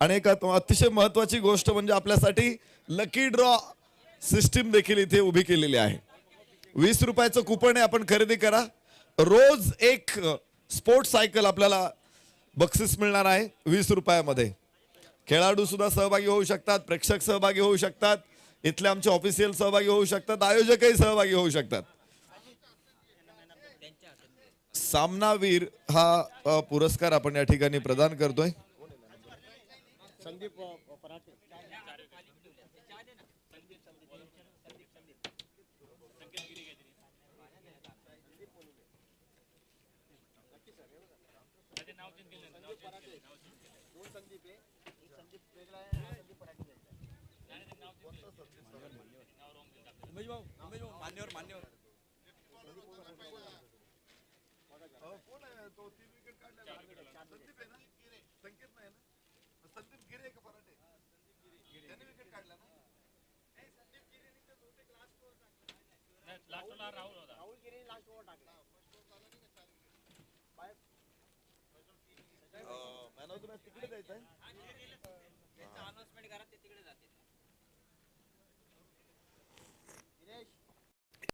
आणि एक अतिशय महत्त्वाची गोष्ट म्हणजे आपल्यासाठी लकी ड्रॉ सिस्टीम देखील इथे उभी केलेली आहे. 20 रुपयाचं कुपन आहे, आपण खरेदी करा. रोज एक स्पोर्ट्स सायकल आपल्याला बक्षीस मिळणार आहे 20 रुपयामध्ये. खेळाडू सुद्धा सहभागी होऊ शकतात, प्रेक्षक सहभागी होऊ शकतात, इथले आमचे ऑफिशियल सहभागी होऊ शकतात, आयोजकही सहभागी होऊ शकतात. सामनावीर हा पुरस्कार आपण या ठिकाणी प्रदान करतोय.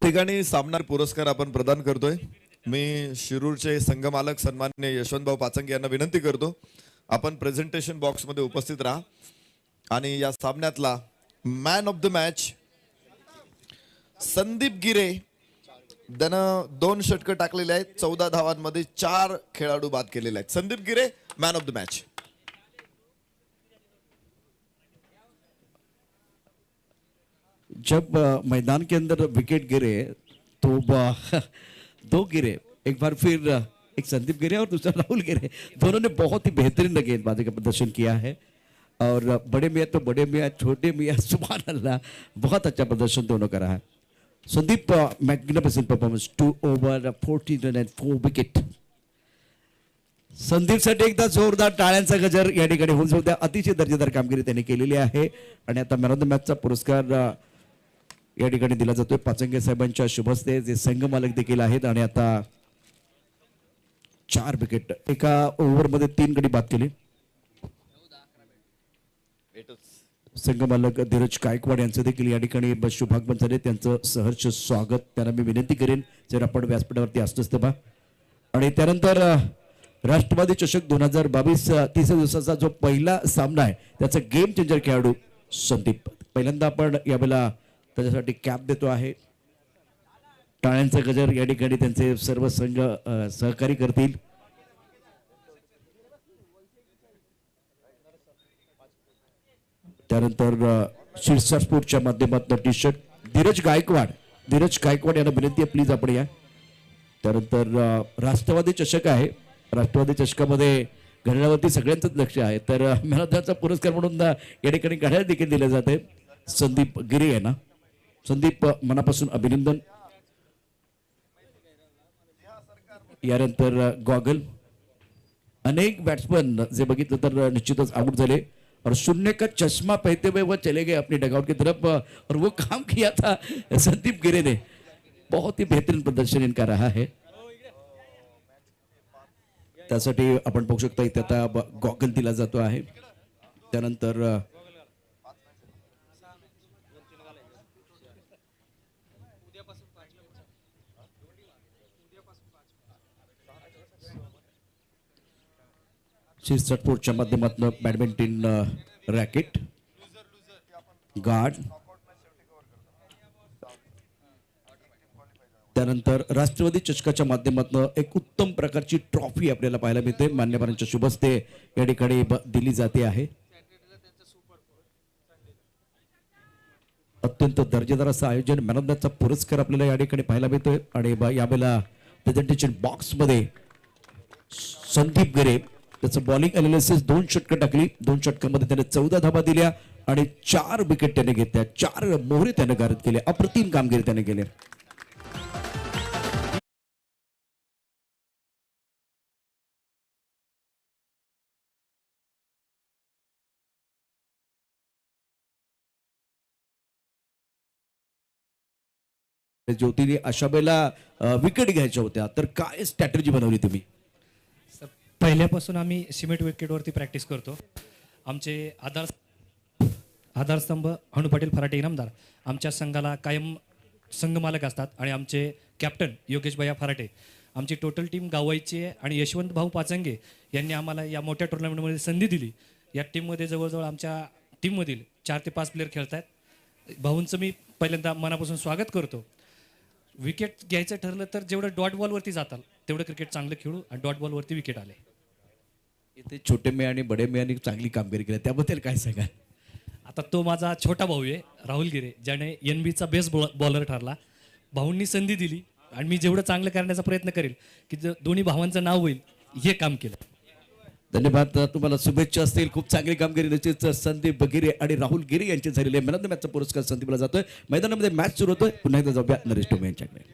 ठिकाणी सामनार पुरस्कार आपण प्रदान करतोय. मी शिरूरचे संघमालक सन्माननीय यशवंतभाऊ पाचंगे यांना विनंती करतो, आपण प्रेझेंटेशन बॉक्स मध्ये उपस्थित राहा आणि या सामन्यातला man of the match Sandeep Gire, त्यानं 2 षटकं टाकलेले आहेत, 14 धावांमध्ये 4 खेळाडू बाद केलेले आहेत. संदीप गिरे मॅन ऑफ द मॅच. जब मैदान के अंदर विकेट गिरे तो 2 गिरे, एक बार फिर एक संदीप गिरे और दूसरा राहुल गिरे. दोनों ने बहुत ही बेहतरीन गेंदबाजी का प्रदर्शन किया है और बड़े मियाँ तो बड़े मियाँ, छोटे मियाँ सुभान अल्लाह, बहुत अच्छा प्रदर्शन दोनों का रहा है. Sandeep magnificent performance, 2 over 14 run and 4 wicket. संदीपसाठी एकदा जोरदार टाळ्यांचा गजर या ठिकाणी होऊन जाऊ द्या. अतिशय दर्जेदार कामगिरी त्यांनी केलेली आहे आणि आता मॅन ऑफ द मॅचचा पुरस्कार या ठिकाणी दिला जातोय पाचंगे साहेबांच्या शुभ हस्ते, जे संघ मालक देखील आहेत. आणि आता 4 विकेट, एका ओव्हरमध्ये 3 गडी बाद केले. संघ मालक धीरज गायकवाड यांचं देखील या ठिकाणी शुभागमन झाले, त्यांचं सहर्ष स्वागत. त्यांना मी विनंती करेन जर आपण व्यासपीठावरती असतोच तेव्हा. आणि त्यानंतर राष्ट्रवादी चषक 2022 तिसऱ्या दिवसाचा जो पहिला सामना आहे त्याचा गेम चेंजर खेळाडू संदीप. पहिल्यांदा आपण यावेळेला त्याच्यासाठी कॅप देतो आहे. टाळ्यांचा गजर या ठिकाणी त्यांचे सर्व संघ सहकारी करतील. त्यानंतर शीर्षा स्पोर्टच्या माध्यमातून टी शर्ट धीरज गायकवाड यांना विनंती आहे, प्लीज आपण या. त्यानंतर राष्ट्रवादी चषक आहे, राष्ट्रवादी चषकामध्ये घड्याळावरती सगळ्यांचंच लक्ष आहे, तर मॅनॉफचा पुरस्कार म्हणून या ठिकाणी घड्याळ देखील दिले जाते. संदीप गिरे यांना. संदीप, मनापासून अभिनंदन. यानंतर गॉगल. अनेक बॅट्समन जे बघितलं तर निश्चितच आउट झाले और 0 का चश्मा पहनते हुए वो चले गए अपनी डगआउट की तरफ और वो काम किया था संदीप गिरे ने. बहुत ही बेहतरीन प्रदर्शन इनका रहा है. त्यासाठी आपण बघू शकता इथे आता गॉगल दिला जातो आहे. त्यानंतर शीर्षटपोर्टच्या माध्यमातून बॅडमिंटन रॅकेट, गार्ड. त्यानंतर राष्ट्रवादी चषकाच्या माध्यमातून एक उत्तम प्रकारची ट्रॉफी आपल्याला पाहायला मिळते, मान्यवरांच्या शुभ हस्ते या ठिकाणी दिली जाते आहे. अत्यंत दर्जेदार असं आयोजन. मॅन ऑफ द मॅचचा पुरस्कार आपल्याला या ठिकाणी पाहायला मिळतोय. आणि यावेळेला प्रेझेंटेशन बॉक्स मध्ये संदीप गिरे, त्याचं बॉलिंग अनालिसिस, 2 षटकं टाकली, 2 षटकांमध्ये त्याने 14 धावा दिल्या आणि 4 विकेट त्याने घेतल्या, 4 मोहरे त्याने गारद केले. अप्रतिम कामगिरी त्याने केली. ज्योतीने अशा वेळेला विकेट घ्यायच्या होत्या, तर काय स्ट्रॅटेजी बनवली तुम्ही? पहिल्यापासून आम्ही सिमेंट विकेटवरती प्रॅक्टिस करतो आमचे आधारस्तंभ हनु पाटील फराटे इनामदार आमच्या संघाला कायम संघमालक असतात आणि आमचे कॅप्टन योगेश भैया फराटे आमची टोटल टीम गावायची आहे आणि यशवंत भाऊ पाचंगे यांनी आम्हाला या मोठ्या टुर्नामेंटमध्ये संधी दिली. या टीममध्ये जवळजवळ आमच्या टीममधील 4 ते 5 प्लेयर खेळत आहेत. भाऊंचं मी पहिल्यांदा मनापासून स्वागत करतो. विकेट घ्यायचं ठरलं तर जेवढं डॉट बॉलवरती जाताल तेवढं क्रिकेट चांगलं खेळू आणि डॉट बॉलवरती विकेट आले. इथे छोटे मे आणि बडे मे यांनी चांगली कामगिरी केली त्याबद्दल काय सांगाल? आता तो माझा छोटा भाऊ आहे राहुल गिरे, ज्याने NBचा बेस्ट बॉलर ठरला. भाऊंनी संधी दिली आणि मी जेवढं चांगलं करण्याचा प्रयत्न करेल की दोन्ही भावांचं नाव होईल हे काम केलं. धन्यवाद. तुम्हाला शुभेच्छा असतील. खूप चांगली कामगिरी निश्चित संदीप गिरे आणि राहुल गिरे यांचे झालेले मॅन ऑफ द मॅचचा पुरस्कार संदीपला जातोय. मैदानामध्ये मॅच सुरू होतोय. पुन्हा एकदा जाऊया नरेश टोमे यांच्याकडे.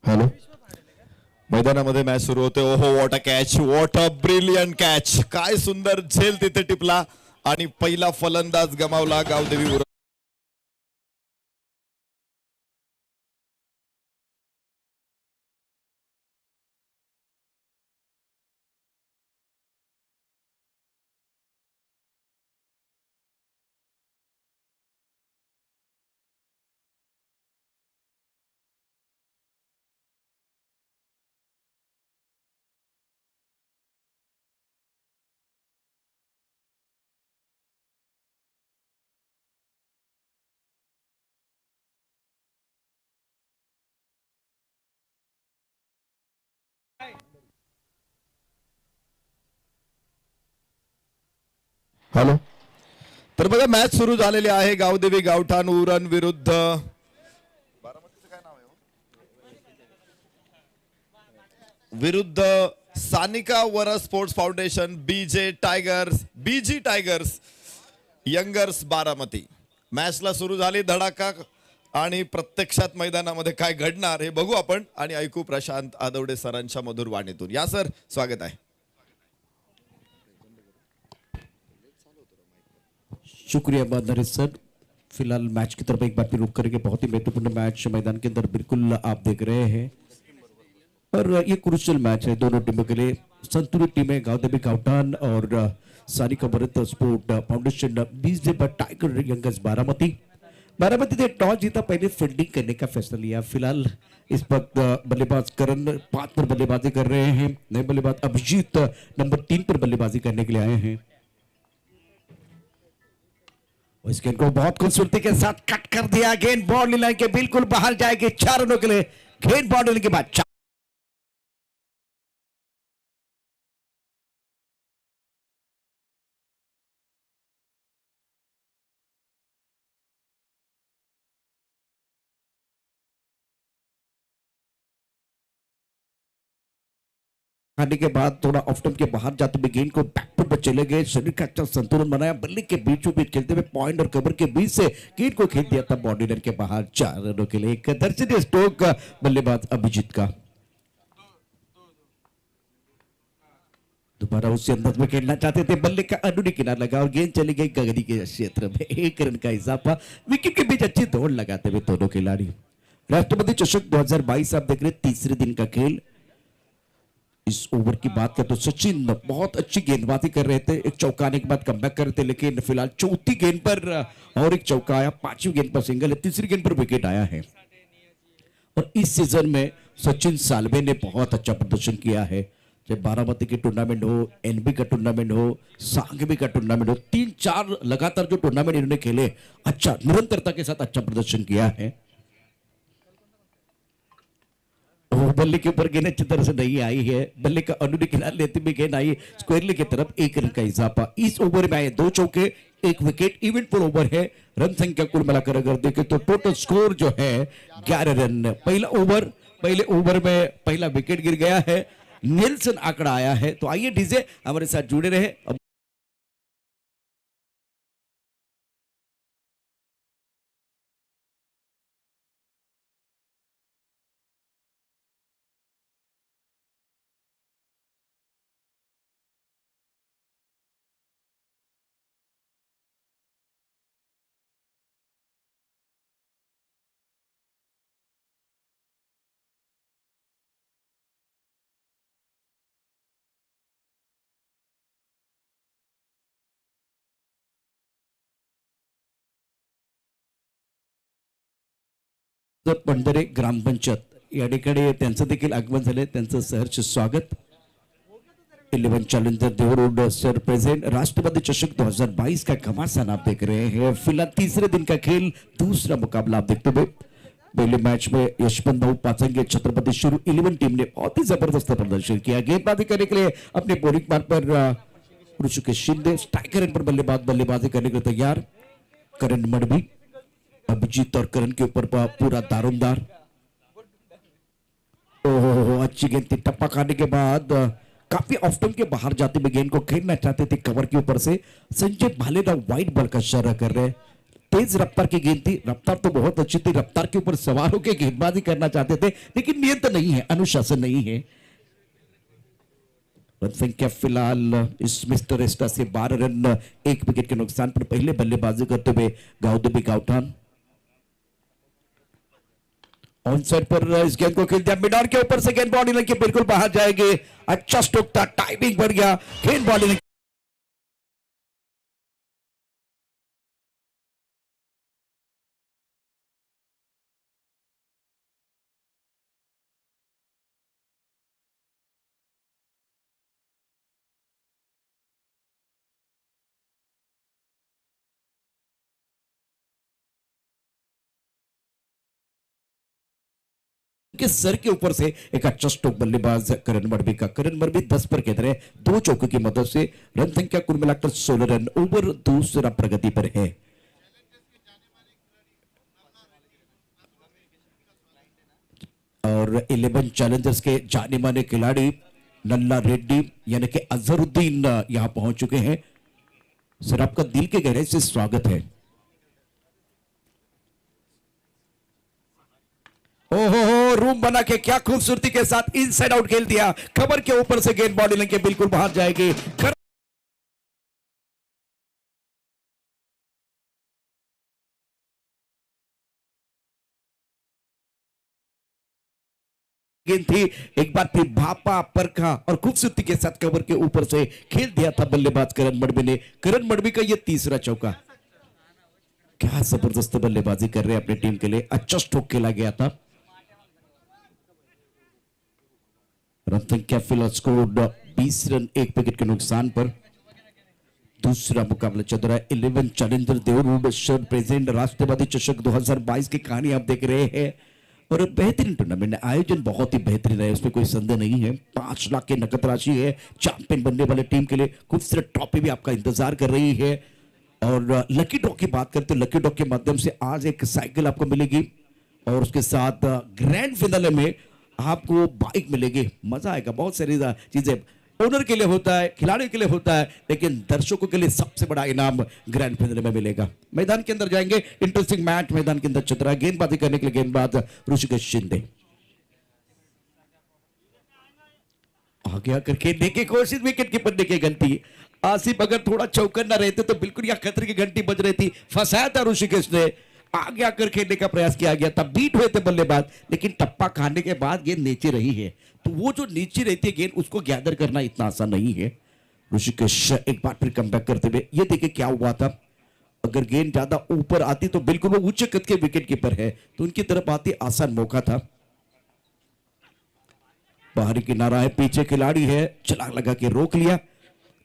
हॅलो, मैदानामध्ये मॅच सुरू होते. ओहो, what a catch, what a brilliant catch. काय सुंदर झेल तिथे टिपला आणि पहिला फलंदाज गमावला गावदेवी. हॅलो, तर बघा मॅच सुरू झालेली आहे. गावदेवी गावठाण उरण विरुद्ध सानिका वर स्पोर्ट्स फाउंडेशन बीजी टायगर्स यंगर्स बारामती. मॅचला सुरू झाली धडाका आणि प्रत्यक्षात मैदानामध्ये काय घडणार हे बघू आपण आणि ऐकू प्रशांत आदवडे सरांच्या मधुर वाणीतून. या सर, स्वागत आहे. शुक्रिया नरेश सर. फिलहाल मैच की तरफ एक बार फिर रुक करके बहुत ही महत्वपूर्ण मैच मैदान के अंदर बिल्कुल आप देख रहे हैं और ये क्रूशियल मैच है दोनों टीमों के लिए. संतुलित टीमें गावदेवी गावठाण और सानिका भरत स्पोर्ट फाउंडेशन बीजे टाइगर यंगर्स बारामती ने टॉस जीता, पहले फील्डिंग करने का फैसला लिया. फिलहाल इस वक्त बल्लेबाज करण 5 पर बल्लेबाजी कर रहे हैं. नए बल्लेबाज अभिजीत नंबर 3 पर बल्लेबाजी करने के लिए आए हैं. इस गेंद को बहुत खूबसूरती के साथ कट कर दिया. गेंद बाउंड्री लाइन के बिल्कुल बाहर जाएगी 4 रनों के लिए. गेंद बाउंड्री के बाद खाने के बाद थोड़ा ऑफ टर्म के बाहर जाते हुए गेंद को बैकफुट पर चले गए. शरीर का अच्छा संतुलन बनाया. बल्ले के बीचों बीच खेलते हुए पॉइंट और कवर के बीच से गेंद को खेल दिया था बाउंड्री लाइन के बाहर. 4 रनों के लिए एक दर्शनीय स्ट्रोक बल्लेबाज अभिजीत का. दोबारा उसी अंदाज में खेलना चाहते थे. बल्ले का अनुडी किनारा लगा और गेंद चली गई गगरी के क्षेत्र में. 1 रन का इजाफा. विकेट के बीच अच्छी दौड़ लगाते हुए दोनों खिलाड़ी. राष्ट्रपति चषक 2022 आप देख रहे तीसरे दिन का खेल. इस ओवर की बात करें तो सचिन बहुत अच्छी गेंदबाजी कर रहे थे. एक चौका आने के बाद कमबैक कर रहे थे, लेकिन फिलहाल चौथी गेंद पर और एक चौका आया. 5वीं गेंद पर सिंगल है. तीसरी गेंद पर विकेट आया है. और इस सीजन में सचिन सालवे ने बहुत अच्छा प्रदर्शन किया है. चाहे बारामती की टूर्नामेंट हो, NB का टूर्नामेंट हो, सांगवी का टूर्नामेंट हो, 3-4 लगातार जो टूर्नामेंट इन्होंने खेले, अच्छा निरंतरता के साथ अच्छा प्रदर्शन किया है. बल्ले के ऊपर गेंद अच्छी तरह से नहीं आई है. बल्ले का अनुडी किनारे लेते हुए गेंद आई स्क्वायरली की तरफ. 1 रन का इजाफा. इस ओवर में आए 2 चौके, 1 विकेट. इवेंटफुल ओवर है. रन संख्या कुल मिलाकर अगर देखें तो टोटल स्कोर जो है 11 रन. पहले ओवर में पहला विकेट गिर गया है. नेल्सन आंकड़ा आया है. तो आइए डीजे हमारे साथ जुड़े रहे. पंढरे ग्रामपंचायत या ठिकाणी त्यांचं देखील आगमन झाले, त्यांचं सहर्ष स्वागत. 11 चैलेंजर देवरोड सर प्रेजेंट. राष्ट्रपति चषक 2022 का घमासान आप देख रहे हैं. फिलहाल तीसरे दिन का खेल, दूसरा मुकाबला आप देखते हुए. पहले मैच में यशवंत भाऊ पाचंगे छत्रपति शुरू 11 टीम ने बहुत ही जबरदस्त प्रदर्शन किया. गेंदबाजी करने के लिए अपने बॉलिंग मार्ग पर ऋषिकेश शिंदे, स्ट्राइकर इन पर बल्लेबाजी करने के लिए तैयार. करण मडवी, अभिजीत और करण के ऊपर पूरा दारोमदार. ओहो, अच्छी गेंद थी. टप्पा खाने के बाद काफी ऑफ स्टंप के बाहर जाते हुए गेंद को खेलना चाहते थे कवर के ऊपर से. संजय भालेराव वाइड बॉल का इशारा कर रहे हैं. तेज रफ्तार की गेंद थी, रफ्तार तो बहुत अच्छी थी. रफ्तार के ऊपर सवार होकर गेंदबाजी करना चाहते थे, लेकिन नियंत्रण नहीं है, अनुशासन नहीं है. रन संख्या फिलहाल इस मिस्टर एस्टा से 12 रन, 1 विकेट के नुकसान पर. पहले बल्लेबाजी करते हुए गावदेवी गावठान ऑन साइड पर इस गेंद को खेल दिया. मिडान के ऊपर से गेंद बॉडी लग के बिल्कुल बाहर जाएगी. अच्छा स्ट्रोक था, टाइमिंग बढ़ गया. गेंद बॉडी के सर के ऊपर से एक अच्छा स्ट्रोक बल्लेबाज करण मडवी का. करण मडवी 10 पर खेल रहे हैं, 2 चौकों की मदद से. रन संख्या कुल मिलाकर 16 रन. ओवर दूसरा प्रगति पर है. और 11 चैलेंजर्स के जाने माने खिलाड़ी नल्ला रेड्डी यानी कि अजहरुद्दीन यहां पहुंच चुके हैं. सर, आपका दिल के गहराई से स्वागत है. ओहो, रूम बना के क्या खूबसूरती के साथ इनसाइड आउट खेल दिया. कवर के ऊपर से गेंद बॉडी लेके बिल्कुल बाहर जाएगी. गेंद थी, एक बार फिर भापा परखा और खूबसूरती के साथ कवर के ऊपर से खेल दिया था बल्लेबाज करण मडवी ने. करण मडवी का यह तीसरा चौका. क्या जबरदस्त बल्लेबाजी कर रहे हैं अपनी टीम के लिए. अच्छा स्ट्रोक खेला गया था. रन संख्या फिलहाल स्कोर 20 रन, 1 विकेट के नुकसान पर. दूसरा मुकाबला चल रहा है 11 चैलेंजर देवरूड शर प्रेजेंट राष्ट्रपति चषक 2022 की कहानी आप देख रहे हैं. और बेहतरीन टूर्नामेंट है, आयोजन बहुत ही बेहतरीन है, उसमें कोई संदेह नहीं है. 5 लाख की नकद राशि है चैंपियन बनने वाले टीम के लिए. खूबसूरत ट्रॉफी भी आपका इंतजार कर रही है. और लकी ड्रॉ की बात करते हैं, लकी ड्रॉ के माध्यम से आज एक साइकिल आपको मिलेगी और उसके साथ ग्रैंड फिनाले में आपको बाइक मिलेगी. मजा आएगा. बहुत सारी चीजें ओनर के लिए होता है, खिलाड़ी के लिए होता है, लेकिन दर्शकों के लिए सबसे बड़ा इनाम ग्रैंड फिनाले में मिलेगा. मैदान के अंदर जाएंगे. इंटरेस्टिंग मैच मैदान के अंदर चल रहा है. गेंदबाजी करने के लिए गेंदबाज ऋषिकेश शिंदे आगे आकर खेलने की कोशिश. विकेट कीपर देखिए गलती. आसिफ अगर थोड़ा चौकन ना रहते तो बिल्कुल यह खतरे की घंटी बज रही थी. फंसाया था ऋषिकेश ने. आगे आकर खेलने का प्रयास किया गया था. बीट हुए थे बल्लेबाज, लेकिन टप्पा खाने के बाद गेंद नीचे रही है. तो वो जो नीचे रहती है गेंद, उसको गैदर करना इतना आसान नहीं है. ऋषिकेश एक बार फिर कम बैक करते हुए. ये देखिए क्या हुआ था. अगर गेंद ज्यादा ऊपर आती तो बिल्कुल वो उच्च कद के विकेट कीपर है, तो उनकी तरफ आती आसान मौका था. बाहरी किनारा है, पीछे खिलाड़ी है, छलांग लगा के रोक लिया.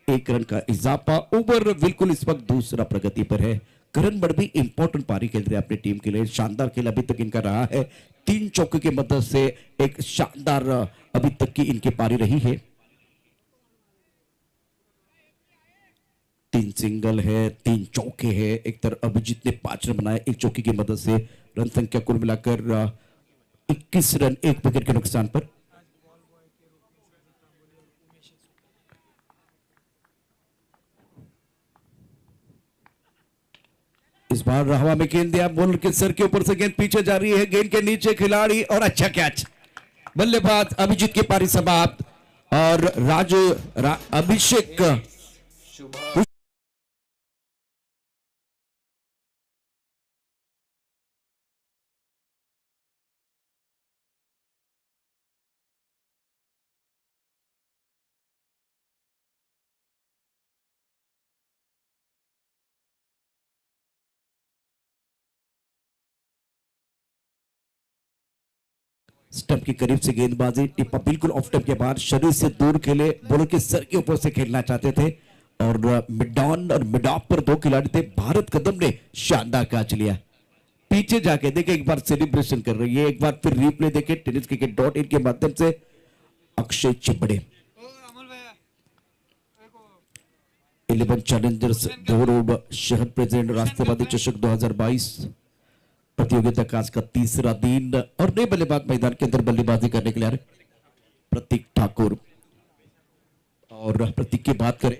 1 रन का इजाफा. ओवर बिल्कुल इस वक्त दूसरा प्रगति पर है. करण मडवी इंपॉर्टेंट पारी खेल रहे हैं अपनी टीम के लिए. शानदार खेल अभी तक इनका रहा है. 3 चौके की मदद से एक शानदार अभी तक की इनकी पारी रही है. 3 सिंगल है, 3 चौके है. एक तरफ अभिजीत ने 5 रन बनाए 1 चौके की मदद से. रन संख्या कुल मिलाकर 21 रन, 1 विकेट के नुकसान पर. इस बार हवा में गेंद दिया, बॉलर के सर के ऊपर से गेंद पीछे जा रही है. गेंद के नीचे खिलाड़ी और अच्छा कैच. बल्लेबाज अभिजीत की पारी समाप्त. और अभिषेक स्टंप के करीब से गेंदबाजी, टिप्पा बिल्कुल ऑफ स्टंप के बाद शरीर से दूर खेले, बॉलर के सर के ऊपर से खेलना चाहते थे और मिड ऑन और मिड ऑफ पर दो खिलाड़ी थे। भारत कदम ने शानदार कैच लिया। पीछे जाके देखे, एक बार सेलिब्रेशन कर रही है, एक बार फिर रिप्ले देखे टेनिस क्रिकेट .in के माध्यम से। अक्षय चिपड़े 11 चैलेंजर्स देवरोड शहर प्रेसिडेंट राष्ट्रवादी चषक 2022 प्रतियोगिता का आज का तीसरा दिन और नए बल्लेबाज मैदान के अंदर बल्लेबाजी करने के लिए आ रहे प्रतीक ठाकुर। और प्रतीक की बात करें,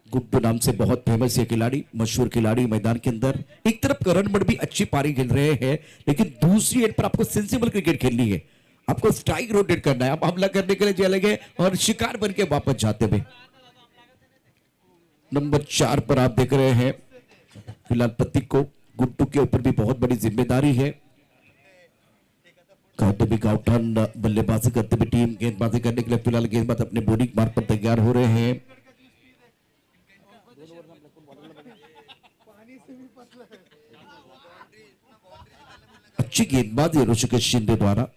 गुड्डू नाम से बहुत फेमस है खिलाड़ी, मशहूर खिलाड़ी मैदान के अंदर। एक तरफ करण मठ भी अच्छी पारी खेल रहे हैं, लेकिन दूसरी एंड पर आपको सेंसिबल क्रिकेट खेलनी है, आपको स्ट्राइक रोटेट करना है, आप हमला करने के लिए चलेंगे और शिकार बन के वापस जाते हुए। नंबर 4 पर आप देख रहे हैं फिलहाल प्रतीक को। गुड्डू के ऊपर भी बहुत बड़ी जिम्मेदारी है। गाउठान बल्लेबाजी करते हुए टीम गेंदबाजी करने के लिए फिलहाल गेंदबाज अपने बॉलिंग मार्ग पर तैयार हो रहे हैं। अच्छी गेंदबाजी ऋषिकेश शिंदे द्वारा।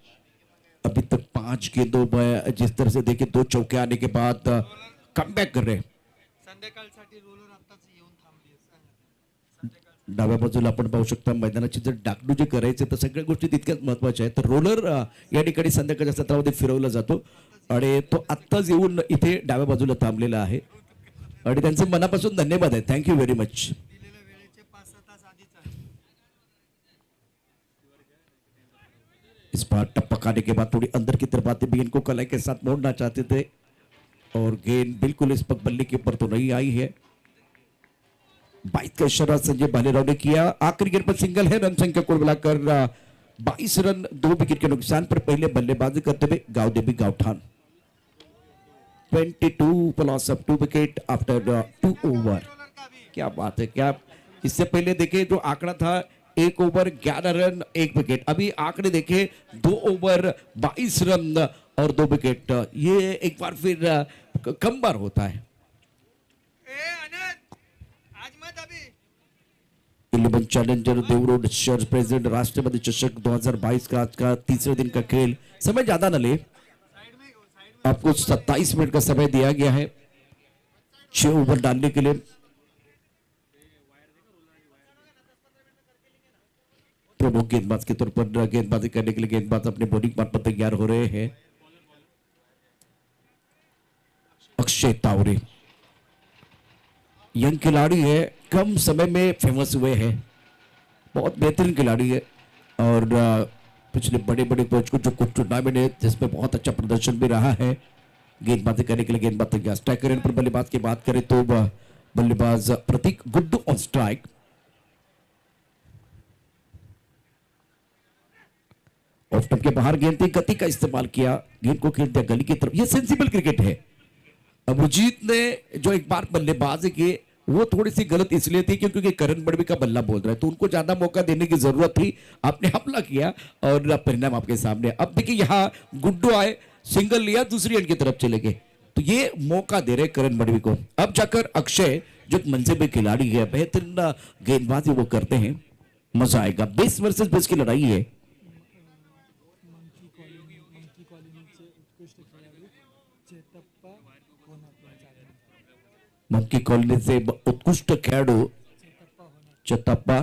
अभी तक 5 गेंदों में जिस तरह से देखे 2 चौके आने के बाद कमबॅक कर रहे हैं। डाव्या बाजूला आपण पाहू शकता मैदानाची जर डागडू जे करायचे तर सगळ्या गोष्टी तितक्याच महत्वाच्या आहेत। तर रोलर या ठिकाणी संध्याकाळच्या सत्रामध्ये फिरवला जातो आणि तो आत्ताच येऊन इथे डाव्या बाजूला थांबलेला आहे आणि त्यांचे मनापासून धन्यवाद आहे। Thank you very much. इस बार टप्पा खाने के बाद थोड़ी अंदर की तरफ आते भी इनको कलाई के साथ मोड़ना चाहते थे और गेंद बिल्कुल इस पग बल्ले के ऊपर तो नहीं आई है। 22 का इशारा संजय भालेराव ने किया। आखिरी गेंद पर सिंगल है, रन संख्या कुल मिलाकर 22 रन 2 विकेट के नुकसान पर पहले बल्लेबाजी करते हुए Gavdevi Gaothan. 22 plus off 2 wicket after 2 over. क्या बात है, क्या इससे पहले देखे जो आंकड़ा था 1 ओवर 11 रन 1 विकेट, अभी आंकड़े देखे 2 ओवर 22 रन और 2 विकेट। ये एक बार फिर कम बार होता है। 11 चैलेंजर देवरोड शहर प्रेसिडेंट राष्ट्रपति चषक 2022 का आज का तीसरे दिन का खेल। समय ज्यादा न ले, आपको 27 मिनट का समय दिया गया है 6 ओवर डालने के लिए। प्रमुख गेंदबाज के तौर पर गेंदबाजी करने के लिए गेंदबाज अपने बॉलिंग मार्ग पर तैयार हो रहे हैं। अक्षय तावरे यंग खिलाड़ी है, कम समय में फेमस हुए हैं, बहुत बेहतरीन खिलाड़ी है और पिछले बड़े बड़े कोच को जो कुछ टूर्नामेंट है जिसमें बहुत अच्छा प्रदर्शन भी रहा है। गेंदबाजी करने के लिए गेंदबाज तैयार। स्ट्राइकर एंड पर बल्लेबाज की बात करें तो बल्लेबाज Prateek Guddu on strike. Off stump के बाहर गेंद थी, गति का इस्तेमाल किया, गेंद को खेल दिया गली की तरफ। यह सेंसिबल क्रिकेट है। अभिजीत ने जो एक बार बल्लेबाजी की वो थोड़ी सी गलत इसलिए थी क्योंकि करण बड़वी का बल्ला बोल रहा है, तो उनको ज्यादा मौका देने की जरूरत थी। आपने हमला किया और परिणाम आपके सामने। अब देखिए यहाँ गुड्डू आए, सिंगल लिया, दूसरी एंड की तरफ चले गए, तो ये मौका दे रहे करण बड़वी को। अब जाकर अक्षय जो मंजेबे खिलाड़ी है, बेहतरीन गेंदबाजी वो करते हैं, मजा आएगा। बेस वर्सेस बेस की लड़ाई है। मंकी कॉलनी से उत्कृष्ट खेळाडू चेतप्पा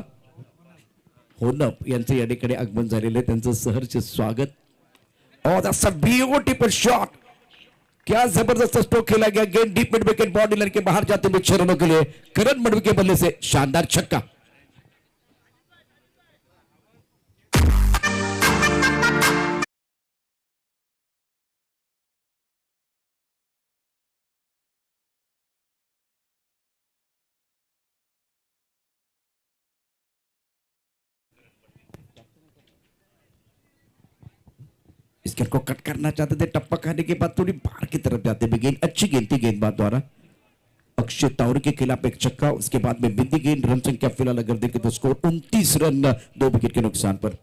होनप यांचे या ठिकाणी आगमन झालेले, त्यांचं सहर्ष स्वागत। और दैट्स अ ब्यूटीफुल शॉट, क्या जबरदस्त स्ट्रोक खेला गया। गेंद deep mid wicket body line के बाहर जाते हुए 6 रनों के लिए करण मडवी के बल्ले से शानदार छक्का। इस गेंद को कट करना चाहते थे, टप्पा खाने के बाद थोड़ी बाहर की तरफ जाते हुए गेंद, अच्छी गेंद थी गेंदबाज द्वारा। अक्षय तावरे के खिलाफ एक छक्का, उसके बाद में बिंदी गेंद। रन संख्या फिलहाल अगर देखें तो स्कोर 29 रन 2 विकेट के नुकसान पर।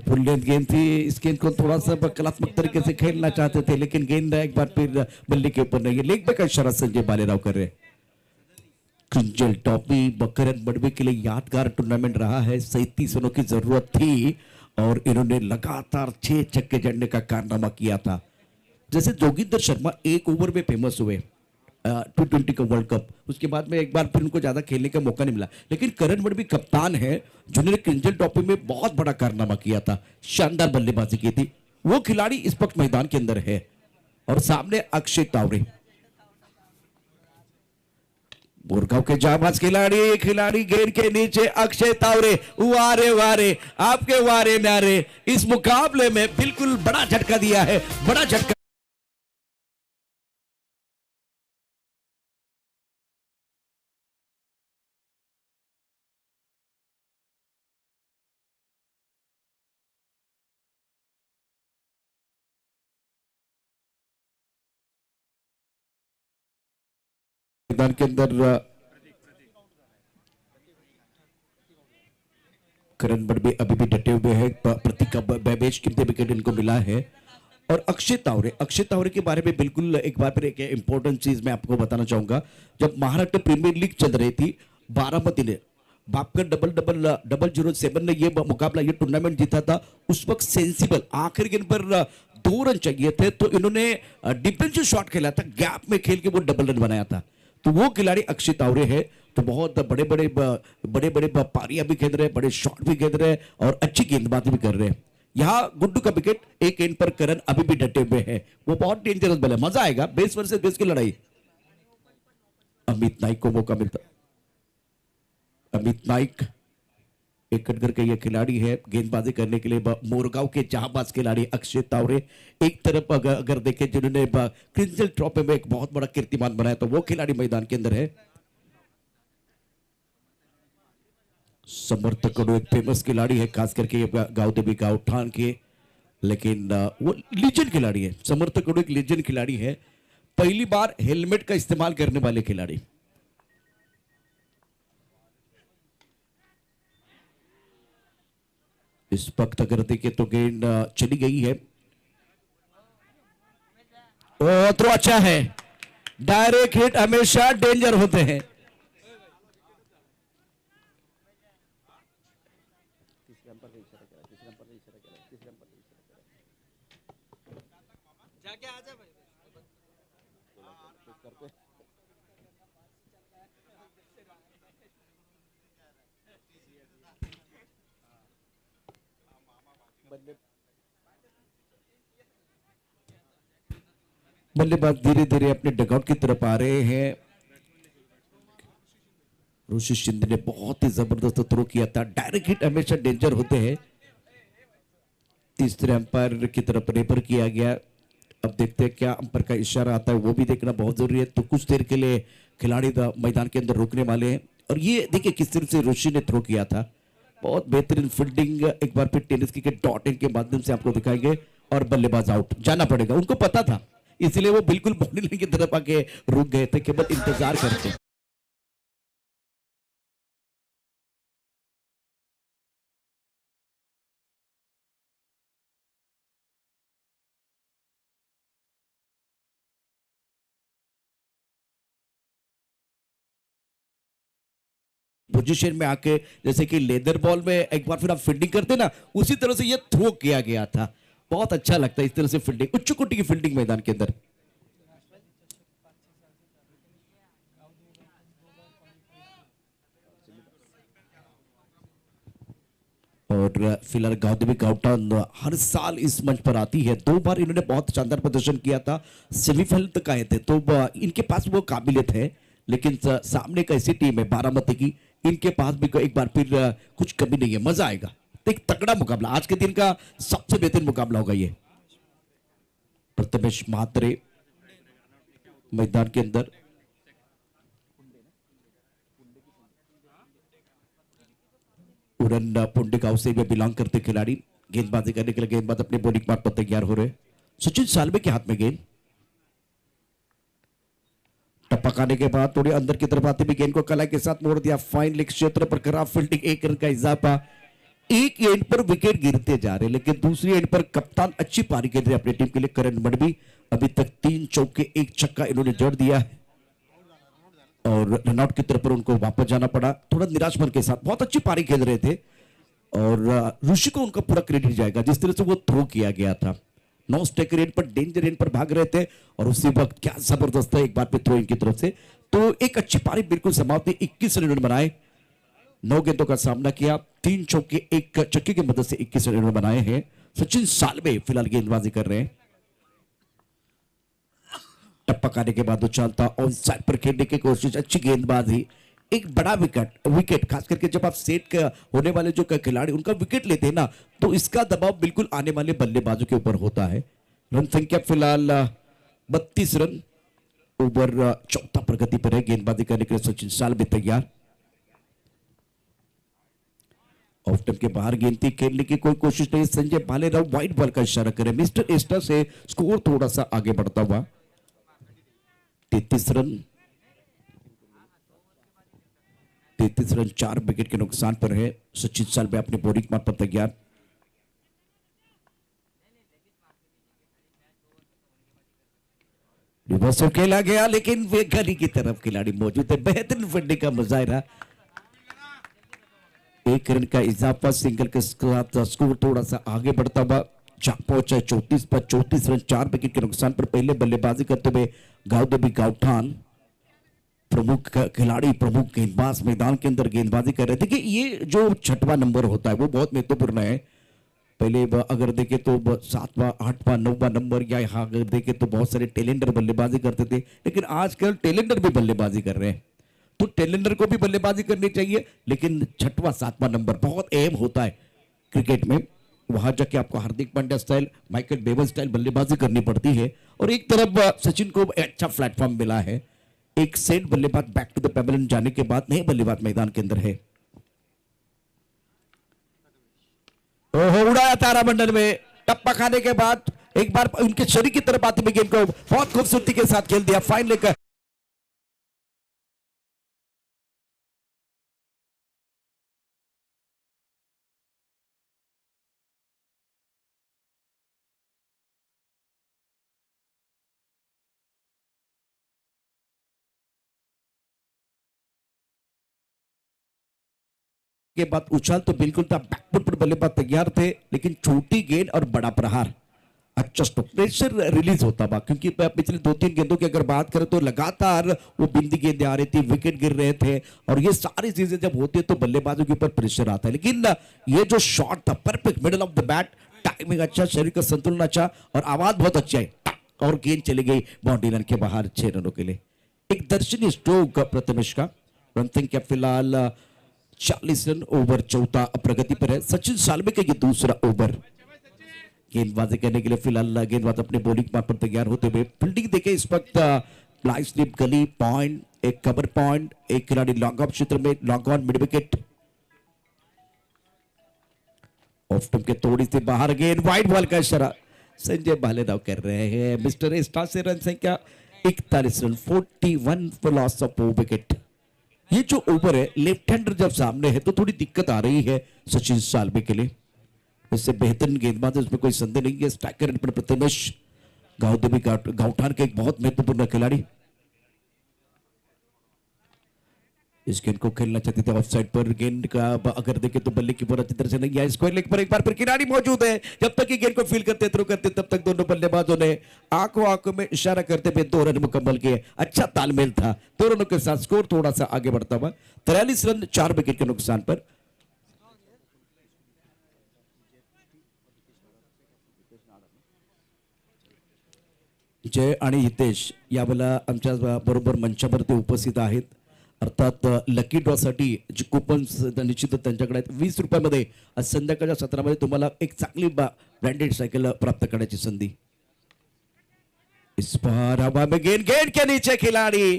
फुल लेंथ गेंद थी, इस गेंद को थोड़ा सा कलात्मक तरीके से खेलना चाहते थे, लेकिन गेंद एक बार फिर बल्ले के ऊपर नहीं है। लेग बैक का इशारा संजय भालेराव कर रहे हैं। क्रिंजल टॉपी करण मडवी के लिए यादगार टूर्नामेंट रहा है। 37 रनों की जरूरत थी और इन्होंने लगातार 6 छक्के जड़ने का कारनामा किया था। जैसे जोगिंदर शर्मा एक ओवर में फेमस हुए T20 का वर्ल्ड कप, उसके बाद में एक बार फिर उनको ज्यादा खेलने का मौका नहीं मिला, लेकिन करण मडवी कप्तान है जिन्होंने क्रिंजल टॉपी में बहुत बड़ा कारनामा किया था, शानदार बल्लेबाजी की थी। वो खिलाड़ी इस वक्त मैदान के अंदर है और सामने अक्षय तावरे, बोरगांव के जाबाज खिलाड़ी गेंद के नीचे अक्षय तावरे, वारे वारे आपके वारे नारे इस मुकाबले में बिल्कुल बड़ा झटका दिया है, बड़ा झटका। मैदान के अंदर करण मडवी अभी भी डटे हुए हैं। प्रतीक बेबेज कीमती विकेट इनको मिला है। और अक्षय तावरे के बारे में बिल्कुल एक बार फिर एक इंपॉर्टेंट चीज मैं आपको बताना चाहूंगा। जब महाराष्ट्र प्रीमियर लीग चल रही थी, बारामती ने बापकर डबल 07 ने ये मुकाबला, ये टूर्नामेंट जीता था। उस वक्त सेंसिबल आखिर गेंद पर 2 रन चाहिए थे, तो इन्होंने डिफेंसिव शॉट खेला था, गैप में खेल के वो डबल रन बनाया था। तो वो खिलाड़ी अक्षय तावरे है, तो बहुत बड़े बड़े पारियां भी खेल रहे हैं, बड़े शॉट भी खेल रहे हैं और अच्छी गेंदबाजी भी कर रहे हैं। यहाँ गुड्डू का विकेट, एक एंड पर करण अभी भी डटे हुए हैं। वो बहुत डेंजरस बल है, मजा आएगा बेस वर्सेस बेस की लड़ाई। अमित नाइक को मौका मिलता, अमित नाइक एक करके ये खिलाड़ी है गेंदबाजी करने के लिए। मोरगांव के जहाबाज खिलाड़ी अक्षय तावरे एक तरफ अगर देखें जिन्होंने क्रिंजल ट्रॉफी में एक बहुत बड़ा कीर्तिमान बनाया, तो वो खिलाड़ी मैदान के अंदर है। समर्थक एक फेमस खिलाड़ी है, खास करके गांव देवी गांव ठान के, लेकिन वो लीजेंड खिलाड़ी है। समर्थक एक लीजेंड खिलाड़ी है, पहली बार हेलमेट का इस्तेमाल करने वाले खिलाड़ी। इस वक्त अगर देखें तो गेंद चली गई है। थ्रो अच्छा है, डायरेक्ट हिट हमेशा डेंजर होते हैं। बल्लेबाज धीरे धीरे अपने डगआउट की तरफ आ रहे हैं। ऋषि शिंदे ने बहुत ही जबरदस्त थ्रो किया था, डायरेक्ट हिट हमेशा डेंजर होते हैं। तीसरे अंपायर की तरफ रेफर किया गया। अब देखते हैं क्या अंपायर का इशारा आता है, वो भी देखना बहुत जरूरी है। तो कुछ देर के लिए खिलाड़ी मैदान के अंदर रुकने वाले हैं। और ये देखिए किस तरह से ऋषि ने थ्रो किया था, बहुत बेहतरीन फील्डिंग। एक बार फिर टेनिस क्रिकेट .in के माध्यम से आपको दिखाएंगे। और बल्लेबाज आउट, जाना पड़ेगा, उनको पता था, इसलिए वो बिल्कुल बॉडी लाइन की तरफ आके रुक गए थे, केवल इंतजार करते। पोजीशन में आके जैसे कि लेदर बॉल में एक बार फिर आप फील्डिंग करते ना, उसी तरह से ये थ्रो किया गया था। बहुत अच्छा लगता है इस तरह से फील्डिंग, उच्च कोटि की फील्डिंग मैदान के अंदर। और फिलहाल गांधी गाउटान हर साल इस मंच पर आती है। 2 बार इन्होंने बहुत शानदार प्रदर्शन किया था, सेमीफाइनल तक आए थे, तो इनके पास वो काबिलियत है। लेकिन सामने एक ऐसी टीम है बारामती की, इनके पास भी एक बार फिर कुछ कमी नहीं है, मजा आएगा। तो एक तगड़ा मुकाबला, आज के दिन का सबसे बेहतरीन मुकाबला होगा ये। प्रथमेश महात्रे मैदान के अंदर, उड़न पुंडे गांव से वे बिलोंग करते खिलाड़ी गेंदबाजी करने के लिए गेंदबाज अपने बॉलिंग मार्ग पर तैयार हो रहे। सचिन सालवे के हाथ में गेंद, टपक आने के बाद थोड़ी अंदर की तरफ आती भी गेंद को कलाई के साथ मोड़ दिया। फाइन लेग क्षेत्र पर खराब फील्डिंग, 1 रन का इजाफा। एक एंड पर विकेट गिरते जा रहे, लेकिन दूसरी एंड पर कप्तान अच्छी पारी खेल रहे अपनी टीम के लिए। करण मडवी अभी तक 3 चौके 1 छक्का इन्होंने जड़ दिया है। और रनआउट की तरफ पर उनको वापस जाना पड़ा, थोड़ा निराश मन के साथ। बहुत अच्छी पारी खेल रहे थे और ऋषि को उनका पूरा क्रेडिट जाएगा जिस तरह से वो थ्रो किया गया था। नो स्टेक रेन पर, डेंजर रेन पर भाग रहे थे और उसी वक्त क्या जबरदस्त है एक बार पे थ्रो इनकी तरफ से। तो एक अच्छी पारी बिल्कुल समाप्त हुई, 21 रन बनाए, 9 गेंदों का सामना किया, 3 चौके 1 चक्के की मदद से 21 रन बनाए हैं। सचिन सालवे फिलहाल गेंदबाजी कर रहे हैं। टप्पा खाने के बाद उछालता ऑन साइड पर खेलने की कोशिश, अच्छी गेंदबाजी, एक बड़ा विकेट विकेट खास करके जब आप सेट होने वाले जो खिलाड़ी उनका विकेट लेते हैं ना, तो इसका दबाव बिल्कुल आने वाले बल्लेबाजों के ऊपर होता है। रन संख्या फिलहाल 32 रन, ओवर चौथा प्रगति पर है। गेंदबाजी करने के लिए सचिन सालवे तैयार। ऑफ स्टंप के बाहर गेंद थी, खेलने की कोई कोशिश नहीं। संजय भालेराव व्हाइट बॉल का इशारा करें, मिस्टर एस्टा से स्कोर थोड़ा सा आगे बढ़ता हुआ। 33 रन, 33 रन 4 विकेट के नुकसान पर है। सचिन सालवे अपने बॉलिंग मार पर तैयार। रिवर्स खेला गया लेकिन वे गली की तरफ खिलाड़ी मौजूद है, बेहतरीन फंडिंग का मुजाहिरा। 1 रन का इजाफा, सिंगल के साथ स्कोर थोड़ा सा आगे बढ़ता हुआ। पहुंचा 34 पर, 34 रन 4 विकेट के नुकसान पर। पहले बल्लेबाजी करते हुए गावदेवी गावठान प्रमुख खिलाड़ी, प्रमुख गेंदबाज मैदान के अंदर गेंदबाजी कर रहे थे। कि ये जो 6वां नंबर होता है वो बहुत महत्वपूर्ण है। पहले अगर देखें तो 7वां, 8वां, 9वां नंबर, या यहाँ अगर देखें तो बहुत सारे टेलेंडर बल्लेबाजी करते थे, लेकिन आजकल टेलेंडर भी बल्लेबाजी कर रहे हैं। तो टेलेंडर को भी बल्लेबाजी करनी चाहिए, लेकिन 6वां, 7वां नंबर बहुत अहम होता है क्रिकेट में। वहां जाके आपको Hardik Pandya style, Michael Bevan style बल्लेबाजी करनी पड़ती है। और एक तरफ सचिन को अच्छा प्लेटफॉर्म मिला है। एक सेट बल्लेबाज बैक टू द पेविलियन जाने के बाद नए बल्लेबाज मैदान के अंदर है। ओहो, उड़ाया तारामंडल में, टप्पा खाने के बाद एक बार उनके शरीर की तरफ आती हुई गेंद को बहुत खूबसूरती के साथ खेल दिया, फाइन लेकर। के बाद उछाल तो बिल्कुल था, बैकफुट पर बल्लेबाज तैयार थे, लेकिन छोटी गेंद और बड़ा प्रहार, अच्छा स्टॉप, प्रेशर रिलीज होता हुआ। क्योंकि पिछले 2-3 गेंदों की अगर बात करें तो लगातार वो बिंदी गेंदें आ रही थी, विकेट गिर रहे थे, और ये सारी चीजें जब होती है तो बल्लेबाजों के ऊपर प्रेशर आता है। लेकिन ये जो शॉट था perfect, middle of the bat, timing अच्छा, शरीर का संतुलन अच्छा, और आवाज बहुत अच्छी आई, और गेंद चली गई बाउंड्री लाइन के बाहर 6 रनों के लिए। एक दर्शनीय स्ट्रोक प्रथमेश का। रन संख्या फिलहाल 40 रन, ओवर चौथा प्रगति पर है। सचिन सालवे का ये दूसरा ओवर। गेंदबाजी करने के लिए फिलहाल गेंदबाज अपने बॉलिंग मार पर तैयार होते हुए। फील्डिंग देखें इस वक्त, फ्लाई स्लिप, गली पॉइंट, एक कवर पॉइंट, एक खिलाड़ी लॉन्ग ऑफ क्षेत्र में, long on, mid wicket. Of stump के थोड़ी से बाहर गेंद, वाइड बॉल का इशारा संजय भालेराव कर रहे हैं। मिस्टर एस्टा से रन संख्या 41 run, 41 for loss of 4 wicket. ये जो ओवर है, लेफ्ट हैंडर जब सामने है तो थोड़ी दिक्कत आ रही है सचिन सालवे के लिए। इससे बेहतरीन गेंदबाज है, उसमें कोई संदेह नहीं है। स्ट्राइकर पर प्रथमेश गावदेवी गावठान के एक बहुत महत्वपूर्ण खिलाड़ी। इस गेंद को खेलना चाहते थे ऑफ साइड पर। गेंद का अगर देखें तो बल्ले की पूरा अच्छी तरह से नहीं आया। स्क्वायर लेग पर एक बार फिर खिलाड़ी मौजूद है। जब तक कि गेंद को फील करते, थ्रो करते, तब तक दोनों बल्लेबाजों ने आंखों में इशारा करते हुए 2 रन मुकम्मल किए। अच्छा तालमेल था दोनों के साथ। स्कोर थोड़ा सा आगे बढ़ता हुआ, 43 रन 4 विकेट के नुकसान पर। जय आणि हितेश यावेळेला आमच्या बरोबर मंचावरती उपस्थित आहेत। अर्थात लकी ड्रॉ साठी जे कुपन्स निश्चितच त्यांच्याकडे आहेत। 20 रुपयामध्ये आज संध्याकाळच्या सत्रामध्ये तुम्हाला एक चांगली ब्रँडेड सायकल प्राप्त करण्याची संधी। इस बार हवा में गेंद, गेंद के नीचे खिलाड़ी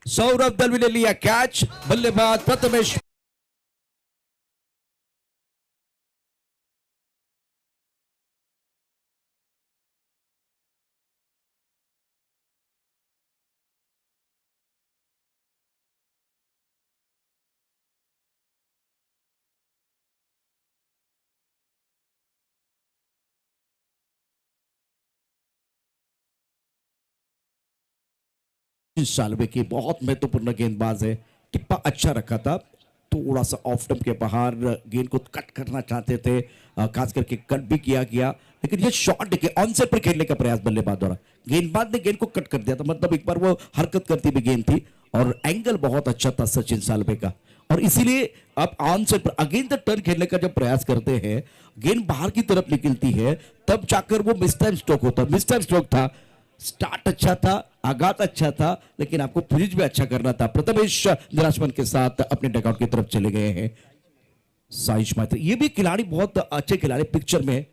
सौरभ दलवी ने लिया कैच। बल्लेबाज प्रथमेश सालवे की बहुत महत्वपूर्ण गेंदबाज है, टिप्पा अच्छा रखा था, थोड़ा सा ऑफ स्टंप के बाहर गेंद को कट करना चाहते थे, खास करके कट भी किया गया, लेकिन ये शॉट देखिए ऑन सेट पर खेलने का प्रयास बल्लेबाज द्वारा, गेंदबाज ने गेंद को कट कर दिया था, मतलब एक बार वो हरकत करती हुई गेंद थी और एंगल बहुत अच्छा था सचिन सालवे का, और इसीलिए आप ऑन सेट पर अगेन द टर्न खेलने का जब प्रयास करते हैं, गेंद बाहर की तरफ निकलती है, तब जाकर वो मिस टाइम स्ट्रोक होता है। मिस टाइम स्ट्रोक था, स्टार्ट अच्छा था, आगात अच्छा था, लेकिन आपको फिनिश भी अच्छा करना था। प्रथमेश निराशमन के साथ अपने डगआउट की तरफ चले गए हैं साइश मात्र। ये भी खिलाड़ी बहुत अच्छे खिलाड़ी पिक्चर में,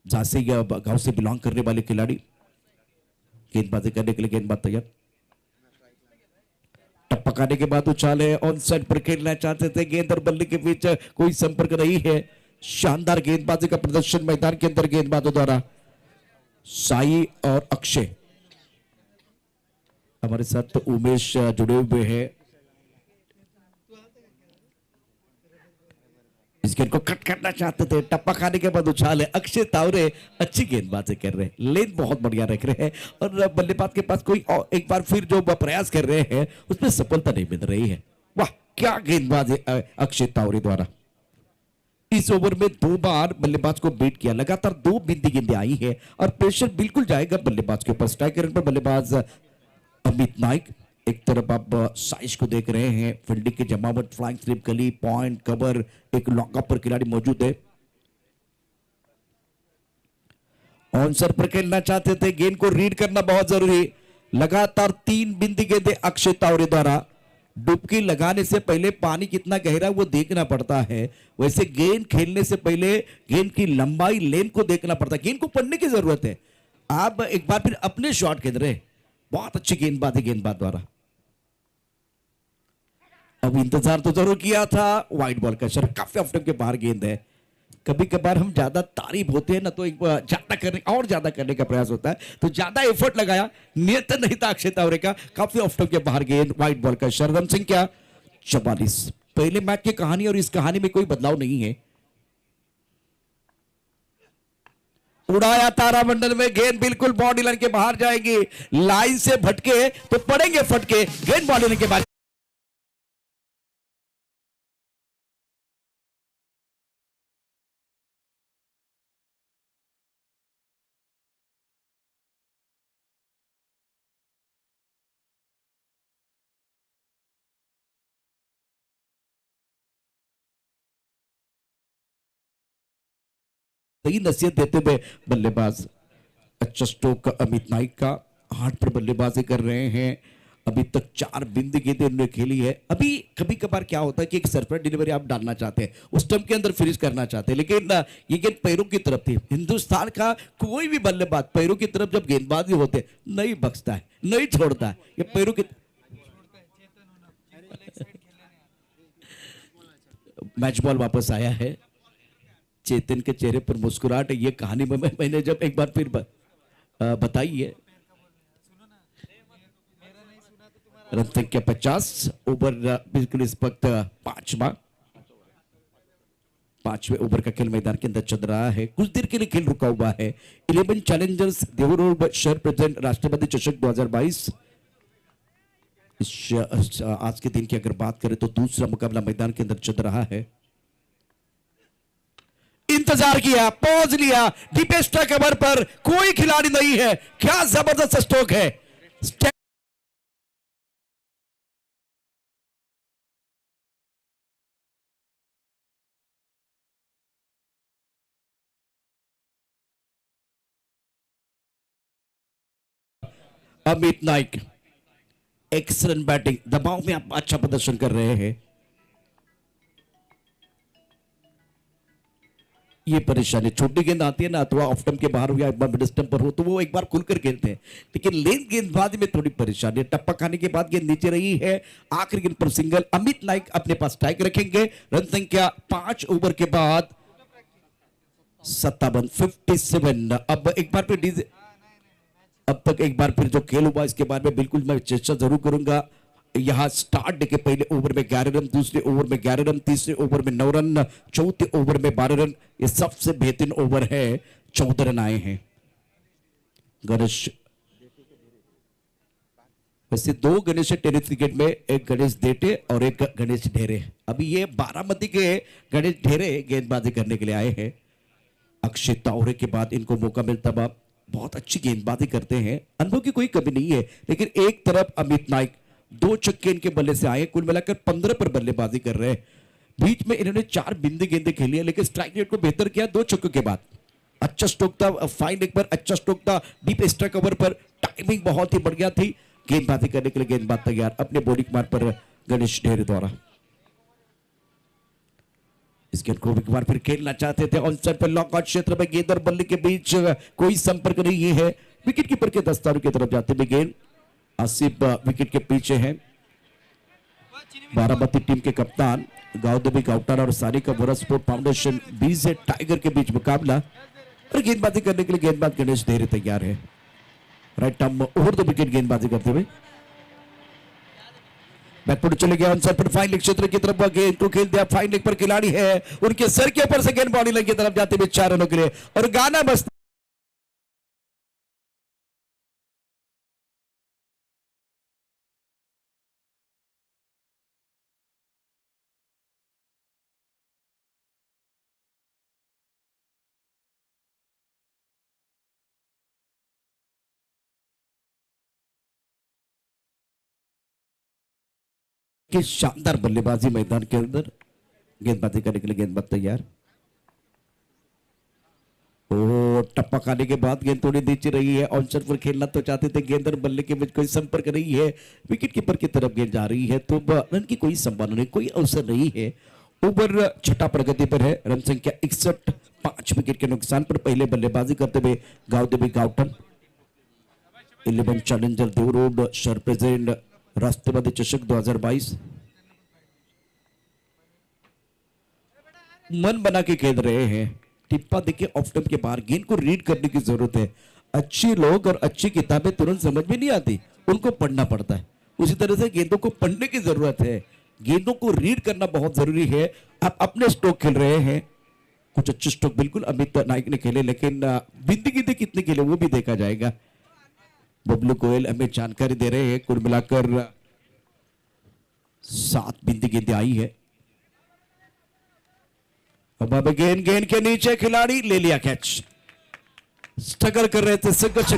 झांसी गांव से बिलोंग करने वाले खिलाड़ी, गेंदबाजी करने के लिए गेंदबाज तैयार, टपकाने के बाद उछाले, ऑन साइड पर खेलना चाहते थे, गेंद और बल्ले के बीच कोई संपर्क नहीं है। शानदार गेंदबाजी का प्रदर्शन मैदान के अंदर गेंदबाजों द्वारा। साई और अक्षय हमारे साथ तो उमेश जुड़े हुए हैं, इस गेंद को कट करना चाहते थे, टप्पा खाने के बाद उछाले, अक्षय तावरे अच्छी गेंदबाजी कर रहे हैं, लेन बहुत बढ़िया रख रहे हैं और बल्लेबाज के पास कोई एक बार फिर जो प्रयास कर रहे हैं उसमें सफलता नहीं मिल रही है। वाह क्या गेंदबाजी अक्षय तावरे द्वारा। इस ओवर में 2 बार बल्लेबाज को बीट किया, लगातार 2 बिंदी गेंदें आई है और प्रेशर बिल्कुल जाएगा बल्लेबाज के ऊपर। स्ट्राइक रेट पर बल्लेबाज अमित नाइक, एक तरफ आप साइज को देख रहे हैं, फील्डिंग की जमावट, फ्लाइंग स्लिप, गली, पॉइंट, कवर, एक लॉकअप पर खिलाड़ी मौजूद है। ऑनसर पर खेलना चाहते थे, गेंद को रीड करना बहुत जरूरी। लगातार 3 बिंदी गेंदें अक्षय तावरे द्वारा। डुबकी लगाने से पहले पानी कितना गहरा वो देखना पड़ता है, वैसे गेंद खेलने से पहले गेंद की लंबाई, लेन को देखना पड़ता है, गेंद को पढ़ने की जरूरत है। आप एक बार फिर अपने शॉट खेल रहे, बहुत अच्छी गेंदबाजी गेंदबाज द्वारा। अब इंतजार तो जरूर किया था, वाइड बॉल का शर, काफी ऑफ के बाहर गेंद है। कभी कभार हम ज्यादा तारीफ होते हैं ना, तो एक ज्यादा करने और ज्यादा करने का प्रयास होता है, तो ज्यादा एफर्ट लगाया, नियत नहीं था अक्षय तावरे का, काफी ऑफ के बाहर गेंद, वाइड बॉल का शरदम सिंह क्या 44। पहले मैच की कहानी और इस कहानी में कोई बदलाव नहीं है। उड़ाया तारामंडल में, गेंद बिल्कुल बॉडी लाइन के बाहर जाएगी, लाइन से भटके तो पड़ेंगे फटके, गेंद बॉडी लाइन के बाद। सही नसीहत देते हुए बल्लेबाज, अच्छा स्ट्रोक अमित नाइक का, हाथ पर बल्लेबाजी कर रहे हैं। अभी तक 4 बिंदी गेंदें उन्होंने खेली है। अभी कभी कभार क्या होता है कि एक सरप्राइज डिलीवरी आप डालना चाहते हैं, उस स्टंप के अंदर फिनिश करना चाहते हैं, लेकिन ये गेंद पैरों की तरफ थी। हिंदुस्तान का कोई भी बल्लेबाज पैरों की तरफ जब गेंदबाजी होते नहीं बख्शता है, नहीं छोड़ता है, ये पैरों की। मैच बॉल वापस आया है, चेतन के चेहरे पर मुस्कुराहट है। ये कहानी में मैंने जब एक बार फिर बताई है। रन संख्या 50, ओवर बिल्कुल इस वक्त 5वें ओवर का खेल मैदान के अंदर चल रहा है। कुछ देर के लिए खेल रुका हुआ है। 11 चैलेंजर्स देवरोड शहर प्रेजेंट राष्ट्रपति चषक 2022। आज के दिन की अगर बात करें तो दूसरा मुकाबला मैदान के अंदर चल रहा है। इंतजार किया, पॉज लिया, डीपेस्ट कवर पर कोई खिलाड़ी नहीं है, क्या जबरदस्त स्ट्रोक है। अमित नाइक, एक्सीलेंट बैटिंग, दबाव में आप अच्छा प्रदर्शन कर रहे हैं। ये परेशानी, छोटी गेंद आती है ना, अथवा ऑफ स्टंप के बाहर हो या एक बार मिड स्टंप पर हो तो वो एक बार खुलकर खेलते हैं, लेकिन लेन गेंदबाजी में थोड़ी परेशानी है। टप्पा खाने के बाद गेंद नीचे रही है, आखिरी गेंद पर सिंगल। अमित नाइक अपने पास स्ट्राइक रखेंगे। रन संख्या 5 ओवर के बाद 57। अब एक बार फिर अब तक एक बार फिर जो खेल हुआ इसके बारे में बिल्कुल मैं चर्चा जरूर करूंगा। यहां स्टार्ट के पहले ओवर में 11 रन, दूसरे ओवर में 11 रन, तीसरे ओवर में 9 रन, चौथे ओवर में 12 रन। ये सबसे बेहतरीन ओवर है, 14 रन आए हैं। गणेश वैसे दो गणेश टेनिस क्रिकेट में, एक गणेश देटे और एक गणेश ढेरे। अभी ये बारामती के गणेश ढेरे गेंदबाजी करने के लिए आए हैं। अक्षय तावरे के बाद इनको मौका मिलता, अब बहुत अच्छी गेंदबाजी करते हैं, अनुभव की कोई कमी नहीं है। लेकिन एक तरफ अमित नाइक 2 छक्के इनके बल्ले से आए, कुल मिलाकर 15 पर बल्लेबाजी कर रहे हैं। बीच में इन्होंने 4 बिंदी गेंदें खेली है, लेकिन स्ट्राइक रेट को बेहतर किया 2 छक्कों के बाद। अच्छा स्ट्रोक था फाइन लेग पर, अच्छा स्ट्रोक था डीप एक्स्ट्रा कवर पर, टाइमिंग बहुत ही बढ़िया थी। गेंदबाजी करने के लिए गेंदबाज तैयार अपने बॉलिंग मार पर गणेश ढेरे द्वारा। इस गेंद को एक बार फिर खेलना चाहते थे, ऑन साइड पर लॉकआउट क्षेत्र में गेंद और बल्ले के बीच कोई संपर्क नहीं है। विकेट कीपर के दस्तारों की तरफ जाते हुए गेंद, आसिफ विकेट के पीछे है। बारामती टीम के कप्तान गाउदेवी गाउटाना और सारिका वोरा स्पोर्ट फाउंडेशन बीजे टाइगर के बीच मुकाबला, और गेंदबाजी करने के लिए गेंदबाज गणेश ढेरे तैयार है। Right arm over the wicket गेंदबाजी करते हुए बैकफुट चले गया, आंसर पर फाइन लेग क्षेत्र की तरफ गेंद को खेल दिया। फाइन लेग पर खिलाड़ी है, उनके सर के ऊपर से गेंद बॉडी लाइन की तरफ जाते हुए 4 रनों के लिए, और गाना बजता कि शानदार बल्लेबाजी मैदान के अंदर, गेंदबाजी करने के लिए गेंदबाज तैयार। ओ टप्पा खाने के बाद गेंद थोड़ी नीचे रही है, ऑनसर पर खेलना तो चाहते थे, गेंद और बल्ले के बीच कोई संपर्क नहीं है। विकेट कीपर की तरफ गेंद जा रही है, तो रन की कोई संभावना नहीं, कोई अवसर नहीं है। ओवर छठा प्रगति पर है, रन संख्या 61, 5 विकेट के नुकसान पर पहले बल्लेबाजी करते हुए गाउदेवी गाउटन। 11 चैलेंजर देव रोड सरप्रेजेंट राष्ट्रवादी चषक 2022 मन बना के खेल रहे हैं। टिप्पा देखिए ऑफ स्टंप के बाहर, गेंद को रीड करने की जरूरत है। अच्छे लोग और अच्छी किताबें तुरंत समझ में नहीं आती, उनको पढ़ना पड़ता है। उसी तरह से गेंदों को पढ़ने की जरूरत है, गेंदों को रीड करना बहुत जरूरी है। आप अपने स्ट्रोक खेल रहे हैं, कुछ अच्छे स्ट्रोक बिल्कुल अमित नाइक ने खेले, लेकिन बिंदी गेंदे कितने खेले वो भी देखा जाएगा। बबलू गोयल हमें जानकारी दे रहे हैं, कुल मिलाकर 7 बिंदी गेंदें आई है। अब गेंद के नीचे खिलाड़ी ले लिया कैच, स्ट्रगल कर रहे थे, संघर्ष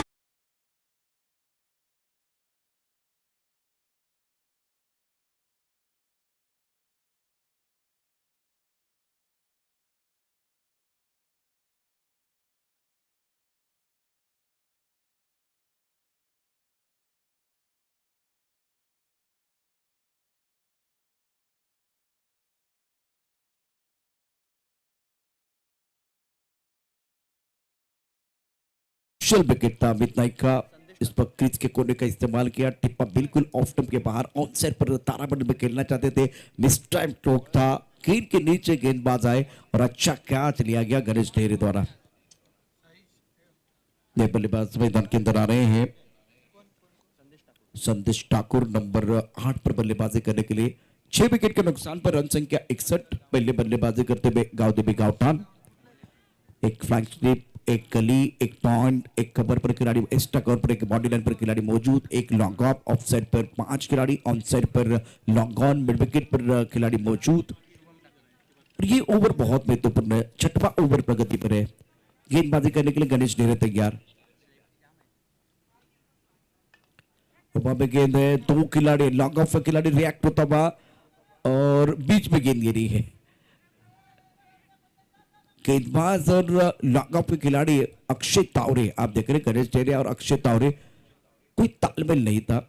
विकेट था अमित नाइक का। इस पर क्रीज के कोने का इस्तेमाल किया, टिप्पा बिल्कुल ऑफ स्टंप के बाहर, ऑन साइड पर तारामंडल में खेलना चाहते थे, मिस टाइम स्ट्रोक था, गेंद के नीचे गेंदबाज आए और अच्छा कैच लिया गया गणेश ढेरे द्वारा। ये बल्लेबाज मैदान के अंदर आ रहे हैं, संदेश ठाकुर नंबर 8 पर बल्लेबाजी करने के लिए। 6 विकेट के नुकसान पर रन संख्या 61, पहले बल्लेबाजी करते हुए गाउदेवी गाउटान। एक फ्लैंक स्लिप, एक गली, एक पॉइंट, एक कवर पर खिलाड़ी, एक्स्ट्रा कवर पर एक बॉडी लाइन पर खिलाड़ी मौजूद, एक लॉन्ग ऑफ साइड पर 5 खिलाड़ी, ऑन साइड पर लॉन्ग ऑन, मिड विकेट पर खिलाड़ी मौजूद। ये ओवर बहुत महत्वपूर्ण है, 6वां ओवर प्रगति पर है। गेंदबाजी करने के लिए गणेश ढेरे तैयार। वहां पे गेंद है, 2 खिलाड़ी, लॉन्ग ऑफ खिलाड़ी रिएक्ट होता हुआ और बीच में गेंद गिरी है। गेंदबाज और लॉन्ग ऑफ के खिलाड़ी अक्षय तावरे, आप देख रहे हैं गणेश ढेरे और अक्षय तावरे, कोई तालमेल नहीं था।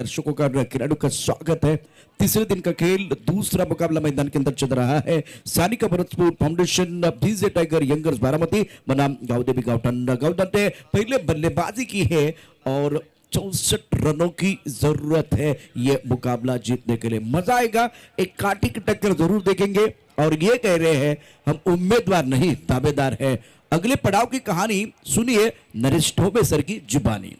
दर्शकों का खिलाड़ियों का स्वागत है। तीसरे दिन का खेल, दूसरा मुकाबला मैदान के अंदर चल रहा है। Sanika Bharatpur foundation DJ tiger youngers Baramati बनाम गावदेवी गावठाण ने पहले बल्लेबाजी की है और 64 रनों की जरूरत है ये मुकाबला जीतने के लिए। मजा आएगा, एक काटी की टक्कर जरूर देखेंगे और ये कह रहे हैं हम उम्मीदवार नहीं दावेदार है। अगले पड़ाव की कहानी सुनिए नरेश ढोबे सर की जुबानी।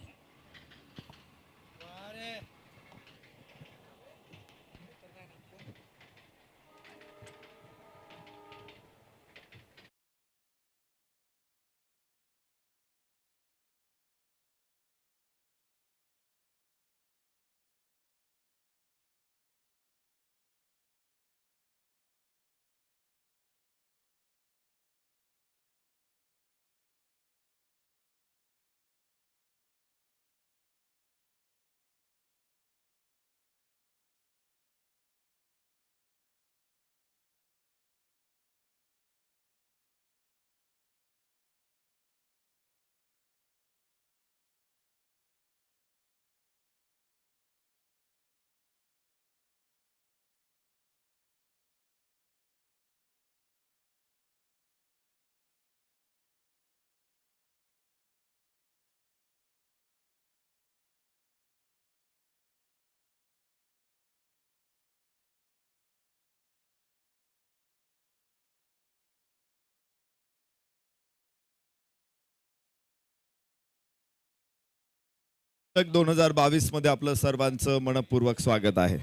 तक 2022 मध्ये आपलं सर्वांचं मनपूर्वक स्वागत आहे।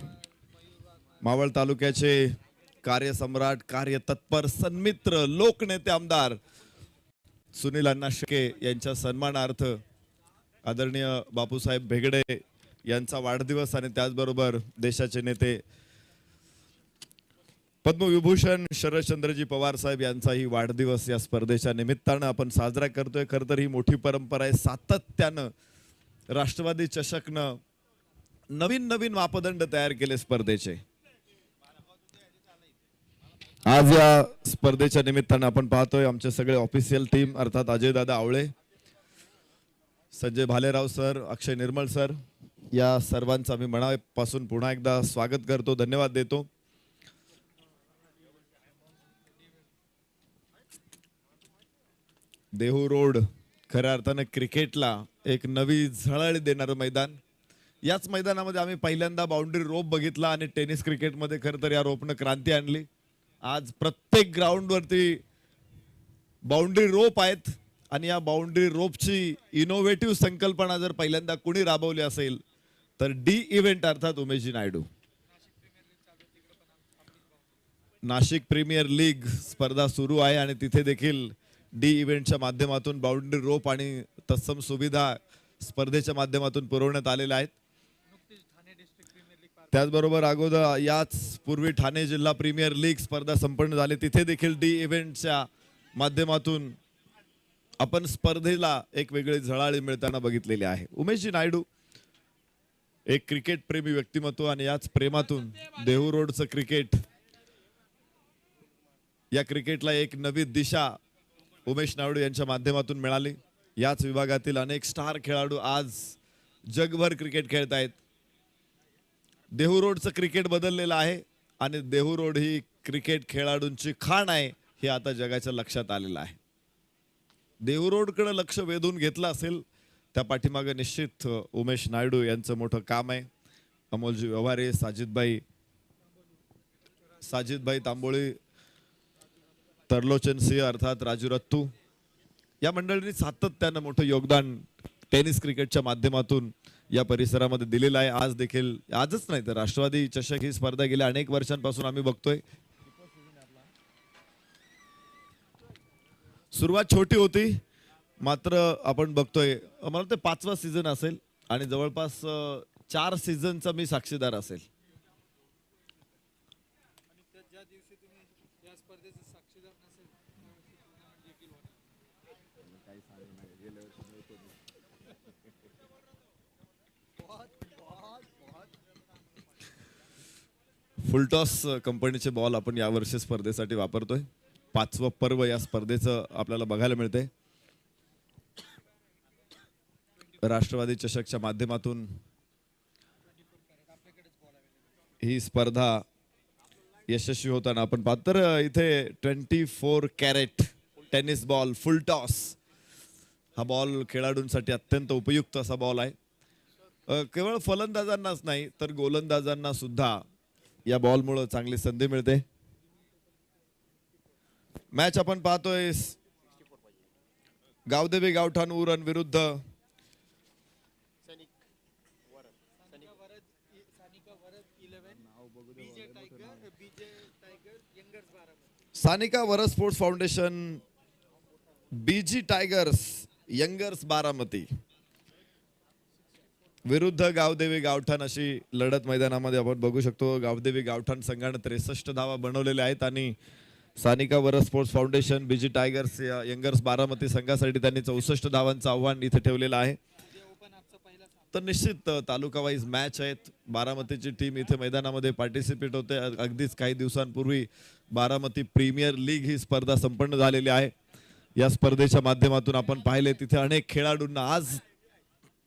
मावळ तालुक्याचे कार्यसम्राट, कार्यतत्पर, सन्मित्र, लोकनेते आमदार सुनील अण्णा शेळके यांच्या सन्मानार्थ आदरणीय बापूसाहेब भेगडे यांचा वाढदिवस आणि त्याचबरोबर देशाचे नेते पद्मविभूषण शरदचंद्रजी पवार साहेब यांचाही वाढदिवस या स्पर्धेच्या निमित्तानं आपण साजरा करतोय। खरं तर ही मोठी परंपरा आहे। सातत्यानं राष्ट्रवादी चषकनं नवीन नवीन मापदंड तयार केले स्पर्धेचे। आज या स्पर्धेच्या निमित्तानं आपण पाहतोय आमचे सगळे ऑफिशियल टीम अर्थात अजय दादा आवळे, संजय भालेराव सर, अक्षय निर्मळ सर, या सर्वांचा मी मनापासून पुन्हा एकदा स्वागत करतो, धन्यवाद देतो। देहू रोड खऱ्या अर्थाने क्रिकेटला एक नवी झळाळी देणारं मैदान। याच मैदानामध्ये आम्ही पहिल्यांदा बाउंड्री रोप बघितला आणि टेनिस क्रिकेटमध्ये खरं तर या रोपनं क्रांती आणली। आज प्रत्येक ग्राउंडवरती बाउंड्री रोप आहेत आणि या बाउंड्री रोपची इनोव्हेटिव्ह संकल्पना जर पहिल्यांदा कुणी राबवली असेल तर डी इव्हेंट अर्थात उमेशजी नायडू। नाशिक प्रीमियर लीग स्पर्धा सुरू आहे आणि तिथे देखील डी इव्हेंटच्या माध्यमातून बाउंड्री रोप आणि तत्सम सुविधा स्पर्धेच्या माध्यमातून पुरवण्यात आलेल्या आहेत। त्याचबरोबर अगोदर याच पूर्वी ठाणे जिल्हा प्रीमियर लीग स्पर्धा संपन्न झाली, तिथे देखील डी इव्हेंटच्या माध्यमातून आपण स्पर्धेला एक वेगळी झळाळी मिळताना बघितलेली आहे। उमेशजी नायडू एक क्रिकेट प्रेमी व्यक्तिमत्व आणि याच प्रेमातून देहू रोडचं क्रिकेट, या क्रिकेटला एक नवी दिशा उमेश नायडू यांच्या माध्यमातून मिळाली। याच विभागातील अनेक स्टार खेळाडू आज जगभर क्रिकेट खेळत आहेत। देहू रोडचं क्रिकेट बदललेलं आहे आणि देहू रोड ही क्रिकेट खेळाडूंची खाण आहे हे आता जगाच्या लक्षात आलेलं आहे। देहू रोडकडे लक्ष वेधून घेतलं असेल त्या पाठीमागे निश्चित उमेश नायडू यांचं मोठं काम आहे। अमोलजी व्यवहारे, साजिदभाई तांबोळी, तरलोचन सिंह अर्थात राजू रत्तू, या मंडळींनी सातत्यानं मोठं योगदान टेनिस क्रिकेटच्या माध्यमातून या परिसरामध्ये दिलेलं आहे। आज देखील, आजच नाही तर राष्ट्रवादी चषक ही स्पर्धा गेल्या अनेक वर्षांपासून आम्ही बघतोय। सुरुवात छोटी होती मात्र आपण बघतोय, मला वाटतं 5वा सीझन असेल आणि जवळपास 4 सीझनचा मी साक्षीदार असेल। फुलटॉस कंपनीचे बॉल आपण यावर्षी स्पर्धेसाठी वापरतोय। 5वं पर्व या स्पर्धेचं आपल्याला बघायला मिळते। राष्ट्रवादी चषकच्या माध्यमातून ही स्पर्धा यशस्वी होताना आपण पाहतो. तर इथे 24 carat tennis ball full toss हा बॉल खेळाडूंसाठी अत्यंत उपयुक्त असा बॉल आहे. केवळ फलंदाजांनाच नाही तर गोलंदाजांना सुद्धा या बॉलमुळे चांगली संधी मिळते. मॅच आपण पाहतोय गावदेवी गावठाण उरण विरुद्ध सानिका वरद स्पोर्ट्स फाउंडेशन बीजी टायगर्स यंगर्स बारामती विरुद्ध गावदेवी गावठाण अशी लढत मैदानामध्ये आपण बघू शकतो. गावदेवी गावठाण संघाने 63 धावा बनवलेल्या आहेत आणि सानिका वरद स्पोर्ट्स फाउंडेशन बीजी टायगर्स या यंगर्स बारामती संघासाठी त्यांनी 64 धावांचं आव्हान इथे ठेवलेलं आहे. तर निश्चित तालुका वाईज मॅच आहेत. बारामतीची टीम इथे मैदानामध्ये पार्टिसिपेट होते. अगदीच काही दिवसांपूर्वी बारामती प्रीमियर लीग ही स्पर्धा संपन्न झालेली आहे. या स्पर्धेच्या माध्यमातून आपण पाहिले तिथे अनेक खेळाडूंना आज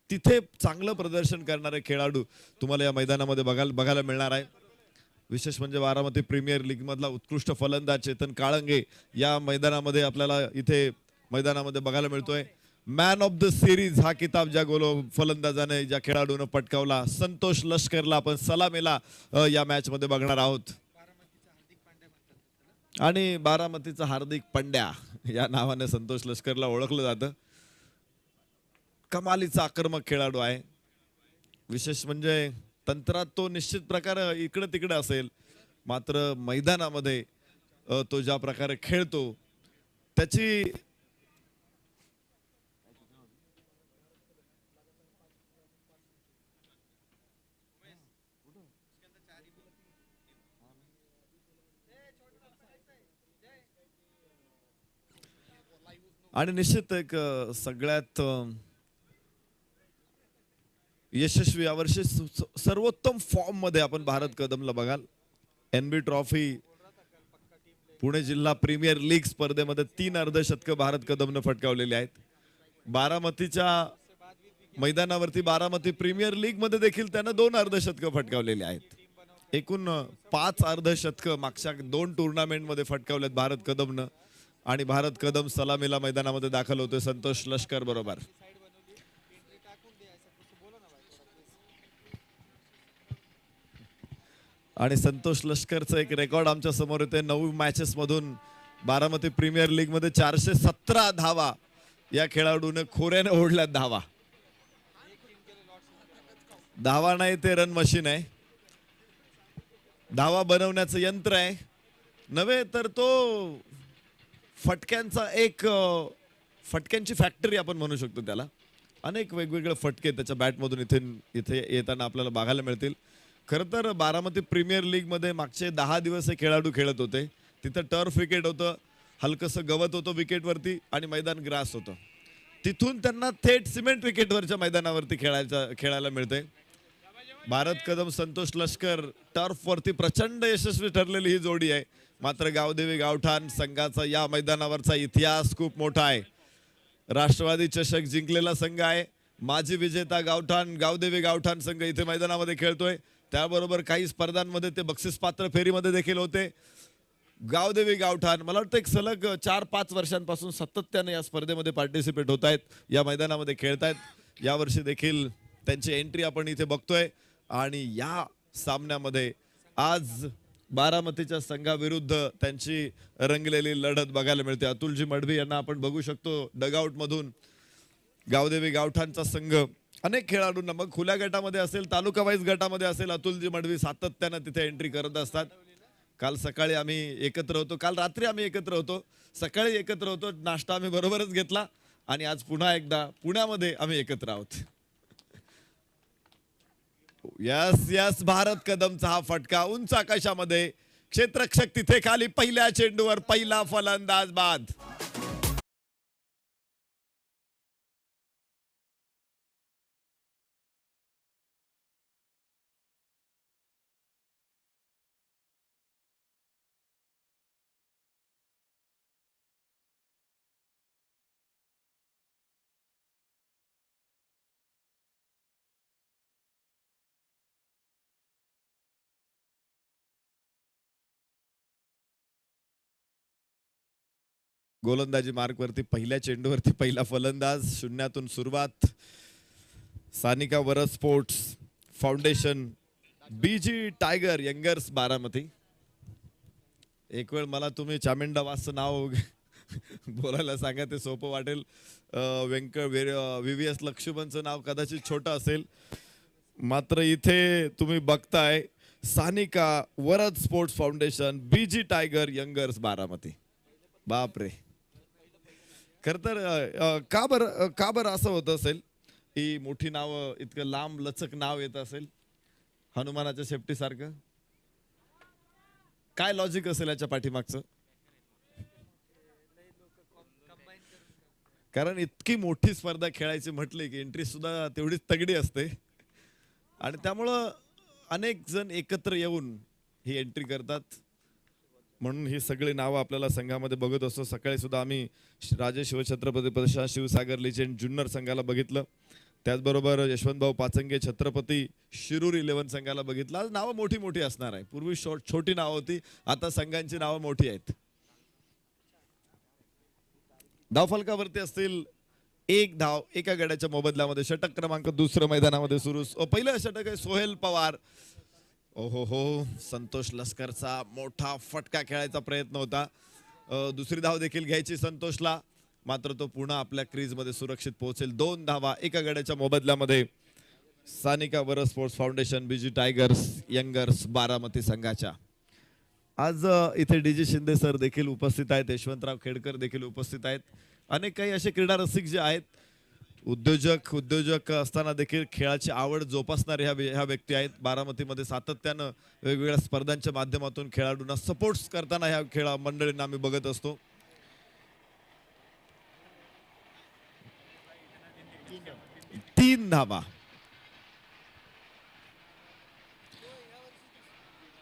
तिथे चांगलं प्रदर्शन करणारे खेळाडू तुम्हाला या मैदानामध्ये बघायला मिळणार आहे. विशेष म्हणजे बारामती प्रीमियर लीग मधला उत्कृष्ट फलंदाज चेतन काळंगे या मैदानामध्ये आपल्याला इथे मैदानामध्ये बघायला मिळतोय. मॅन ऑफ द सिरीज हा किताब ज्या फलंदाजाने ज्या खेळाडूने पटकावला संतोष लष्करला आपण सलामीला या मॅच मध्ये बघणार आहोत. आणि बारामतीचा हार्दिक पंड्या या नावाने संतोष लष्करला ओळखलं जातं. कमालीचा आक्रमक खेळाडू आहे. विशेष म्हणजे तंत्रात तो निश्चित प्रकारे इकडे तिकडे असेल मात्र मैदानामध्ये तो ज्या प्रकारे खेळतो त्याची आणि निश्चित एक सगळ्यात यशस्वी यावर्षी सर्वोत्तम फॉर्म मध्ये आपण भारत कदमला बघाल. एनबी ट्रॉफी पुणे जिल्हा प्रीमियर लीग स्पर्धेमध्ये 3 अर्धशतक भारत कदमने फटकावलेली आहेत. बारामतीच्या मैदानावरती बारामती प्रीमियर लीग मध्ये देखील त्यानं 2 अर्धशतक फटकावलेली आहेत. एकूण 5 अर्धशतक मागच्या 2 टुर्नामेंट मध्ये फटकावलेत भारत कदमनं. आणि भारत कदम सलामीला मैदानामध्ये दाखल होतोय संतोष लष्कर बरोबर. आणि संतोष लष्करचं एक रेकॉर्ड आमच्या समोर येते. 9 मॅचेस मधून बारामती प्रीमियर लीग मध्ये 417 धावा या खेळाडूने खोऱ्याने ओढल्यात. धावा नाही ते रन मशीन आहे. धावा बनवण्याचं यंत्र आहे नव्हे तर तो फटक्यांचा एक फटक्यांची फॅक्टरी आपण म्हणू शकतो त्याला. अनेक वेगवेगळे फटके त्याच्या बॅटमधून इथे येताना आपल्याला बघायला मिळतील. खरं तर बारामती प्रीमियर लीग मध्ये मागचे 10 दिवस हे खेळाडू खेळत होते. तिथं टर्फ विकेट होतं, हलकसं गवत होतं विकेटवरती आणि मैदान ग्रास होतं. तिथून त्यांना थेट सिमेंट विकेटवरच्या मैदानावरती खेळायला मिळते. भारत कदम संतोष लष्कर टर्फवरती प्रचंड यशस्वी ठरलेली ही जोडी आहे. मात्र गावदेवी गावठाण संघाचा या मैदानावरचा इतिहास खूप मोठा आहे. राष्ट्रवादी चषक जिंकलेला संघ आहे. माजी विजेता गावदेवी गावठाण संघ इथे मैदानामध्ये खेळतोय. त्याबरोबर काही स्पर्धांमध्ये ते बक्षीस पात्र फेरीमध्ये देखील होते. गावदेवी गावठाण मला वाटतं एक सलग 4-5 वर्षांपासून सातत्याने या स्पर्धेमध्ये पार्टिसिपेट होत आहेत, या मैदानामध्ये खेळतायत. यावर्षी देखील त्यांची एंट्री आपण इथे बघतोय. आणि या सामन्यामध्ये आज बारामतीच्या संघाविरुद्ध त्यांची रंगलेली लढत बघायला मिळते. अतुलजी मडवी यांना आपण बघू शकतो डगआउट मधून. गावदेवी गावठाणचा संघ अनेक खेळाडूंना मग खुल्या गटामध्ये असेल तालुका वाईज गटामध्ये असेल अतुलजी मडवी सातत्याने तिथे एंट्री करत असतात. काल सकाळी आम्ही एकत्र होतो, काल रात्री आम्ही एकत्र होतो, सकाळी एकत्र होतो, नाश्ता आम्ही बरोबरच घेतला आणि आज पुन्हा एकदा पुण्यामध्ये आम्ही एकत्र आहोत. यस यस भारत कदमचा हा फटका उंच आकाशामध्ये, क्षेत्ररक्षक तिथे खाली, पहिल्या चेंडूवर पहिला फलंदाज बाद. गोलंदाजी मार्कवरती पहिल्या चेंडूवरती पहिला फलंदाज, शून्यातून सुरुवात. सानिका वरद स्पोर्ट्स फाउंडेशन, बीजी टायगर यंगर्स बारामती. एक वेळ मला तुम्ही चामिंडा वासचं नाव बोलायला सांगा, ते सोपं वाटेल. VVS लक्ष्मणचं नाव कदाचित छोटं असेल, मात्र इथे तुम्ही बघताय सानिका वरद स्पोर्ट्स फाउंडेशन, बीजी टायगर यंगर्स बारामती. बापरे, खर तर का बरं असं होत असेल, ही मोठी नावं इतकं लांब लचक नाव येत असेल हनुमानाच्या शेपटी सारखं? काय लॉजिक असेल याच्या पाठीमागचं? कारण इतकी मोठी स्पर्धा खेळायची म्हटली की एंट्री सुद्धा तेवढीच तगडी असते, आणि त्यामुळं अनेक जण एकत्र येऊन ही एंट्री करतात. म्हणून ही सगळी नावं आपल्याला संघामध्ये बघत असतो. सकाळी सुद्धा आम्ही राजे शिवछत्रपती प्रशांत क्षीरसागर लिजेंड जुन्नर संघाला बघितलं, त्याचबरोबर यशवंतभाऊ पाचंगे छत्रपती शिरूर 11 संघाला बघितलं. आज नावं मोठी मोठी असणार आहे. पूर्वी छोटी नावं होती, आता संघांची नावं मोठी आहेत. धावफलकावरती असतील 1 धाव एका गड्याच्या मोबदल्यामध्ये. षटक क्रमांक 2 मैदानामध्ये सुरू. पहिलं षटक आहे सोहेल पवार. ओहो हो, संतोष लष्करचा मोठा फटका खेळायचा प्रयत्न होता. दुसरी धाव देखील घ्यायची संतोषला, मात्र तो पुन्हा आपल्या क्रीजमध्ये सुरक्षित पोहोचेल. 2 धावा एका गड्याच्या मोबदल्यामध्ये सानिका वरद स्पोर्ट्स फाउंडेशन, बीजी टायगर्स यंगर्स बारामती संघाच्या. आज इथे डीजी शिंदे सर देखील उपस्थित आहेत, यशवंतराव खेडकर देखील उपस्थित आहेत. अनेक काही असे क्रीडा रसिक जे आहेत, उद्योजक असताना देखील खेळाची आवड जोपासणारे ह्या व्यक्ती आहेत. बारामतीमध्ये सातत्यानं वेगवेगळ्या स्पर्धांच्या माध्यमातून खेळाडूंना सपोर्ट्स करताना ह्या खेळा मंडळींना आम्ही बघत असतो. तीन धावा.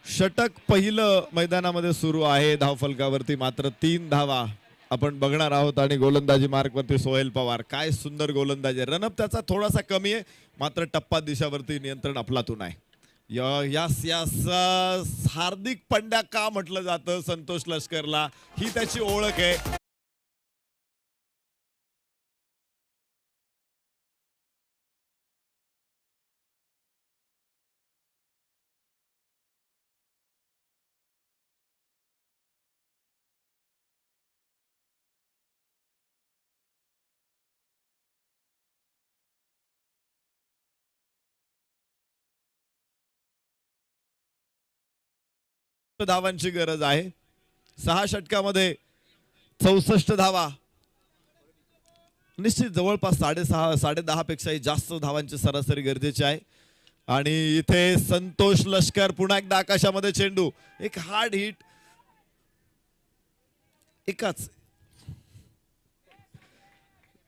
षटक पहिलं मैदानामध्ये सुरू आहे धावफलकावरती, मात्र 3 धावा आपण बघणार आहोत. आणि गोलंदाजी मार्कवरती सोहेल पवार. काय सुंदर गोलंदाजी. रनअप त्याचा थोडासा कमी आहे, मात्र टप्पा दिशावरती नियंत्रण अफलातून आहे. हार्दिक पंड्या का म्हटलं जातं संतोष लष्करला, ही त्याची ओळख आहे. धावांची गरज आहे. 6 षटकामध्ये 64 धावा. निश्चित जवळपास 6.5 पेक्षाही जास्त धावांची सरासरी गरजेची आहे. आणि इथे संतोष लष्कर पुन्हा एकदा आकाशामध्ये चेंडू. एक हार्ड हिट. एकाच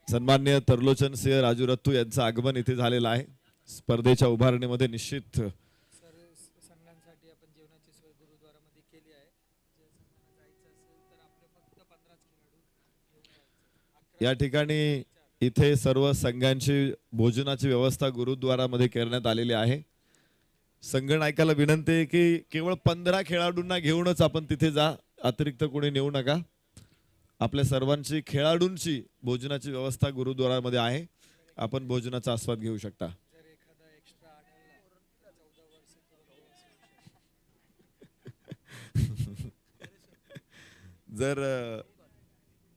सन्माननीय तरलोचन सिंह राजू रत्तू यांचं आगमन इथे झालेलं आहे. स्पर्धेच्या उभारणीमध्ये निश्चित संघांसाठी आपण जेवणाची सोय गुरुद्वारामध्ये केली आहे. जर संघांना जायचं असेल तर आपले फक्त 15च खेळाडू घेऊन जायचे. या ठिकाणी इथे सर्व संघांची भोजनाची व्यवस्था गुरुद्वारामध्ये करण्यात आलेली आहे. संघनायकाला विनंती आहे की केवळ 15 खेळाडूंना घेऊनच आपण तिथे जा, अतिरिक्त कोणी नेऊ नका. आपल्या सर्वांची खेळाडूंची भोजनाची व्यवस्था गुरुद्वारामध्ये आहे. आपण भोजनाचा आस्वाद घेऊ शकता. जर एखादा एक्स्ट्रा आढळला तर 14 वर्ष जर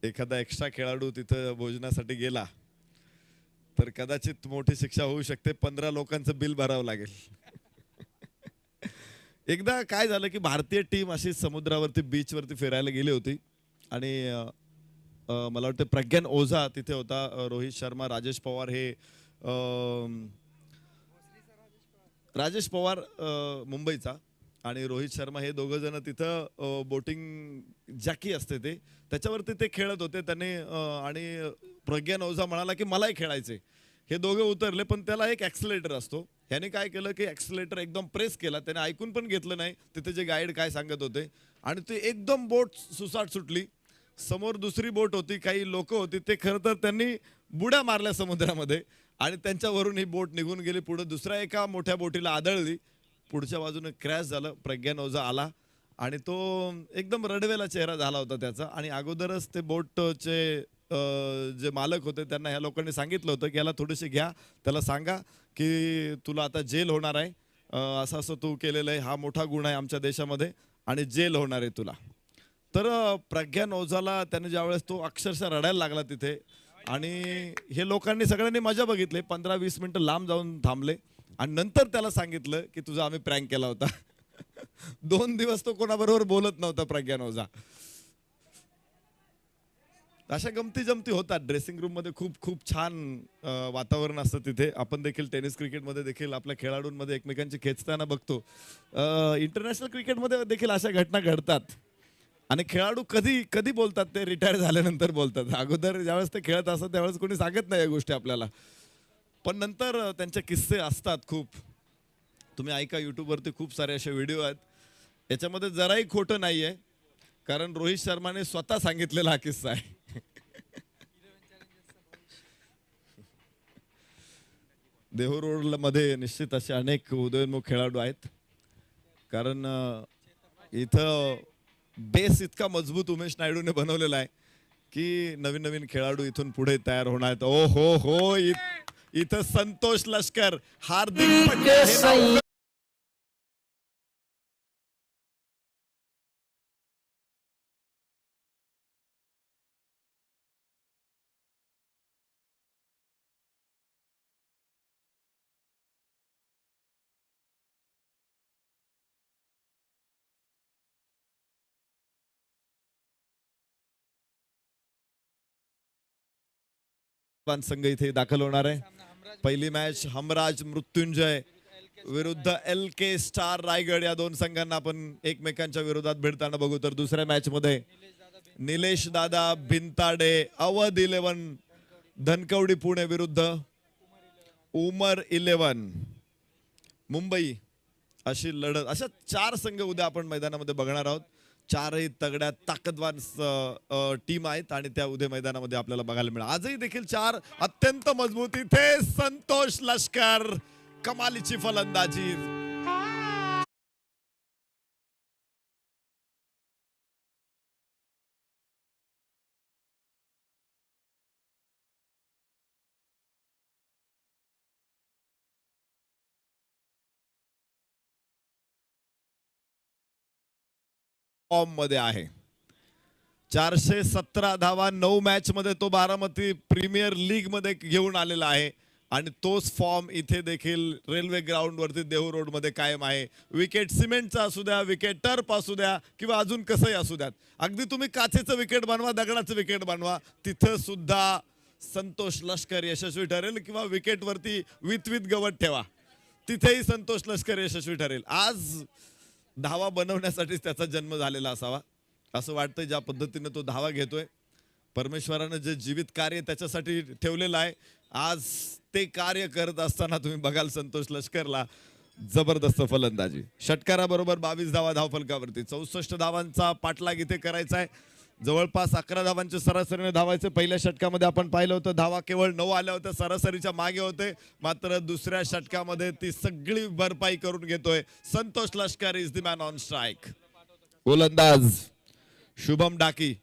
एखादा एक्स्ट्रा खेळाडू तिथं भोजनासाठी गेला तर कदाचित मोठी शिक्षा होऊ शकते. 15 लोकांचं बिल भरावं लागेल. एकदा काय झालं की भारतीय टीम अशी समुद्रावरती बीचवरती फिरायला गेली होती, आणि मला वाटतं प्रज्ञान ओझा तिथे होता, रोहित शर्मा, राजेश पवार हे राजेश पवार मुंबईचा आणि रोहित शर्मा हे दोघं जण तिथं बोटिंग जॅकी असते ते त्याच्यावरती ते खेळत होते. त्याने आणि प्रज्ञान ओझा म्हणाला की मलाही खेळायचे. हे दोघं उतरले, पण त्याला एक ॲक्सिलेटर असतो. ह्याने काय केलं की ॲक्सिलेटर एकदम प्रेस केला. त्याने ऐकून पण घेतलं नाही तिथे जे गाईड काय सांगत होते, आणि ते एकदम बोट सुसाट सुटली. समोर दुसरी बोट होती, काही लोक होती, ते खरं तर त्यांनी बुड्या मारल्या समुद्रामध्ये आणि त्यांच्यावरून ही बोट निघून गेली. पुढे दुसऱ्या एका मोठ्या बोटीला आदळली, पुढच्या बाजूने क्रॅश झालं. प्रज्ञान ओझा आला आणि तो एकदम रडवेला चेहरा झाला होता त्याचा. आणि अगोदरच ते बोटचे जे मालक होते त्यांना ह्या लोकांनी सांगितलं होतं की याला थोडेसे घ्या, त्याला सांगा की तुला आता जेल होणार आहे, असं असं तू केलेलं आहे, हा मोठा गुन्हा आहे आमच्या देशामध्ये आणि जेल होणार आहे तुला. तर प्रज्ञान ओझाला त्याने ज्यावेळेस तो अक्षरशः रडायला लागला तिथे आणि हे लोकांनी सगळ्यांनी मजा बघितली. 15-20 मिनिटं लांब जाऊन थांबले आणि नंतर त्याला सांगितलं की तुझा आम्ही प्रँक केला होता. 2 दिवस तो कोणाबरोबर बोलत नव्हता प्रज्ञान ओझा. अशा गमती जमती होतात ड्रेसिंग रूम मध्ये. खूप खूप छान वातावरण असतं तिथे. आपण देखील टेनिस क्रिकेटमध्ये देखील आपल्या खेळाडूंमध्ये एकमेकांची खेचताना बघतो. इंटरनॅशनल क्रिकेटमध्ये देखील अशा घटना घडतात आणि खेळाडू कधी कधी बोलतात ते रिटायर झाल्यानंतर बोलतात. अगोदर ज्यावेळेस ते खेळत असतात त्यावेळेस कोणी सांगत नाही या गोष्टी आपल्याला, पण नंतर त्यांचे किस्से असतात खूप. तुम्ही ऐका, यूट्यूबवरती खूप सारे असे व्हिडिओ आहेत. याच्यामध्ये जराही खोटं नाहीये, कारण रोहित शर्माने स्वतः सांगितलेला हा किस्सा आहे. देहू रोड मध्ये निश्चित असे अनेक उदयोन्मुख खेळाडू आहेत, कारण इथं बेस इतका मजबूत उमेश नायडूने बनवलेला आहे की नवीन नवीन खेळाडू इथून पुढे तयार होणार आहेत. ओ हो हो, इथं संतोष लष्कर, हार्दिक पंड्या हे नाव संघ इथे दाखल होणार आहे. पहिली मॅच हमराज मृत्युंजय विरुद्ध LK स्टार रायगड, या दोन संघांना आपण एकमेकांच्या विरोधात भिडताना बघू. तर दुसऱ्या मॅच मध्ये निलेश दादा भिंताडे अवध 11 धनकवडी पुणे विरुद्ध उमर 11 मुंबई, अशी लढत. अशा 4 संघ उद्या आपण मैदानामध्ये बघणार आहोत. 4ही तगड्या ताकदवान टीम आहेत आणि त्या उद्या मैदानामध्ये आपल्याला बघायला मिळेल. आजही देखील 4 अत्यंत मजबूत. इथे संतोष लष्कर, कमालीची फलंदाजी. फॉर्म मध्ये आहे. 417 धावा 9 मॅच मध्ये तो बारामती प्रीमियर लीग मध्ये घेऊन आलेला आहे आणि तोच फॉर्म इथे देखील रेल्वे ग्राउंड वरती देहू रोड मध्ये कायम आहे. विकेट सिमेंटचा असू द्या, विकेट टर्फ असू द्या किंवा अजून कसंही असू द्यात, अगदी तुम्ही काचेचं विकेट बनवा, दगडाचं विकेट बनवा, तिथं सुद्धा संतोष लष्कर यशस्वी ठरेल. किंवा विकेट वरती वित गवत ठेवा, तिथेही संतोष लष्कर यशस्वी ठरेल. आज धावा बनवण्यासाठीच त्याचा जन्म झालेला असावा असं वाटतंय. ज्या पद्धतीने तो धावा घेतोय, परमेश्वरानं जे जीवित कार्य त्याच्यासाठी ठेवलेलं आहे, आज ते कार्य करत असताना तुम्ही बघाल संतोष लष्करला जबरदस्त फलंदाजी. षटकाराबरोबर 22 धावा धावफलकावरती. 64 धावांचा पाठलाग इथे करायचा आहे. जवळपास 11 धावांचे सरासरीने धावायचे. पहिल्या षटकामध्ये आपण पाहिलं होतं धावा केवळ 9 आल्या होत्या, सरासरीच्या मागे होते. मात्र दुसऱ्या षटकामध्ये ती सगळी भरपाई करून घेतोय संतोष लष्कर. Is the man on strike. गोलंदाज शुभम डाकी,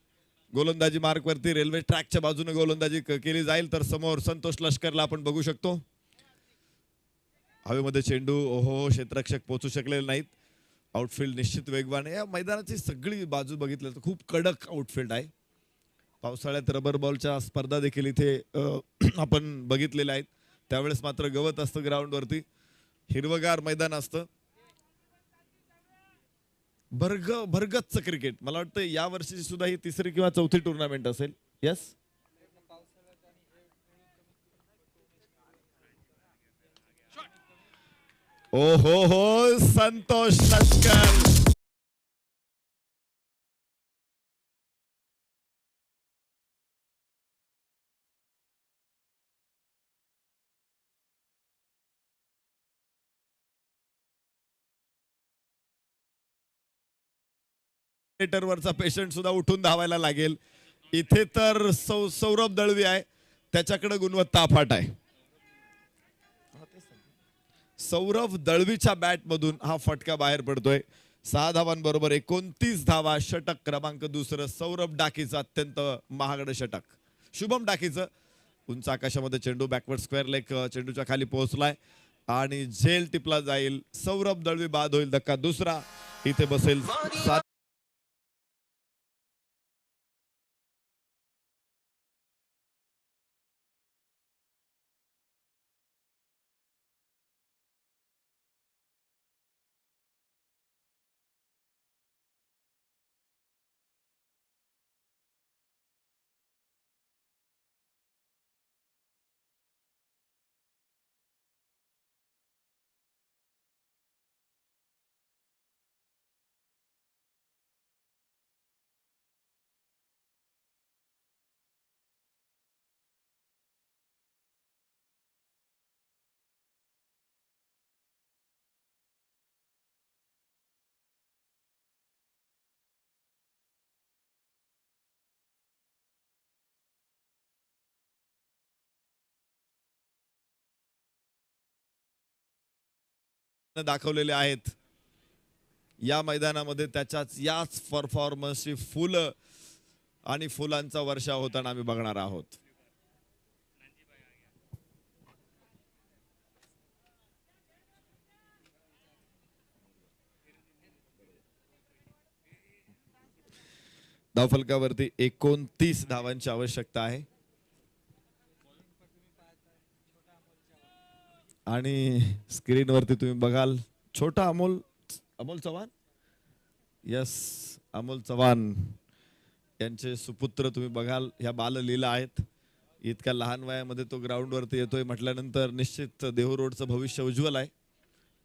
गोलंदाजी मार्क वरती रेल्वे ट्रॅकच्या बाजूने गोलंदाजी केली जाईल. तर समोर संतोष लष्करला आपण बघू शकतो. हवेमध्ये चेंडू, ओहो, क्षेत्ररक्षक पोहोचू शकलेले नाहीत. आउटफील्ड निश्चित वेगवान आहे. या मैदानाची सगळी बाजू बघितलं तर खूप कडक आउटफील्ड आहे. पावसाळ्यात रबर बॉलच्या स्पर्धा देखील इथे आपण बघितलेल्या आहेत. त्यावेळेस मात्र गवत असतं ग्राउंडवरती, हिरवगार मैदान असतं. भरगच्च क्रिकेट. मला वाटतं या वर्षीची सुद्धा ही 3री किंवा 4थी टुर्नामेंट असेल. यस, ओ हो संतोष लष्कर. वरचा पेशंट सुद्धा उठून धावायला लागेल. इथे तर सौरभ दळवी आहे, त्याच्याकडे गुणवत्ता अफाट आहे. सौरभ दळवीच्या बॅट मधून हा फटका बाहेर पडतोय. 6 धावांबरोबर 29 धावा. षटक क्रमांक दुसरं सौरभ डाकीचं अत्यंत महागडं षटक. शुभम डाकीचं उंच आकाशामध्ये चेंडू बॅकवर्ड स्क्वेअर लेग चेंडूच्या खाली पोहोचलाय आणि झेल टिपला जाईल. सौरभ दळवी बाद होईल. धक्का दुसरा. इथे बसेल दाखवलेले आहेत. या मैदानामध्ये याच परफॉर्मन्सची फुलं आणि फुलांचा वर्षा होताना आम्ही बघणार आहोत. धावफलकावरती 29 धावांची आवश्यकता आहे आणि स्क्रीनवरती तुम्ही बघाल छोटा अमोल चव्हाण. यस, अमोल चव्हाण यांचे सुपुत्र तुम्ही बघाल ह्या बाललीला आहेत. इतक्या लहान वयामध्ये तो ग्राउंडवरती येतोय म्हटल्यानंतर निश्चित देहू रोडचं भविष्य उज्ज्वल आहे.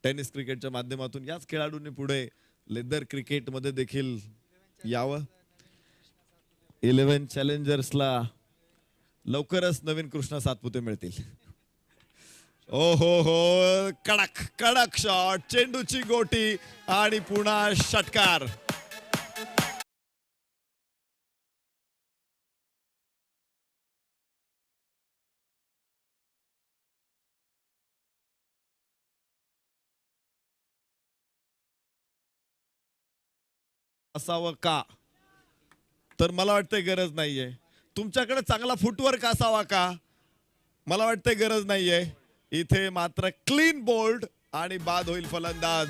टेनिस क्रिकेटच्या माध्यमातून याच खेळाडूंनी पुढे लेदर क्रिकेटमध्ये देखील यावं. 11 चॅलेंजर्सला लवकरच नवीन कृष्णा सातपुते मिळतील. ओ हो, कडक कडक शॉट, चेंडूची गोटी आणि पुन्हा षटकार. असावं का? तर मला वाटतंय गरज नाहीये. तुमच्याकडे चांगला फुटवर्क असावा का? मला वाटतंय गरज नाहीये. इथे मात्र क्लीन बोल्ड आणि बाद होईल फलंदाज.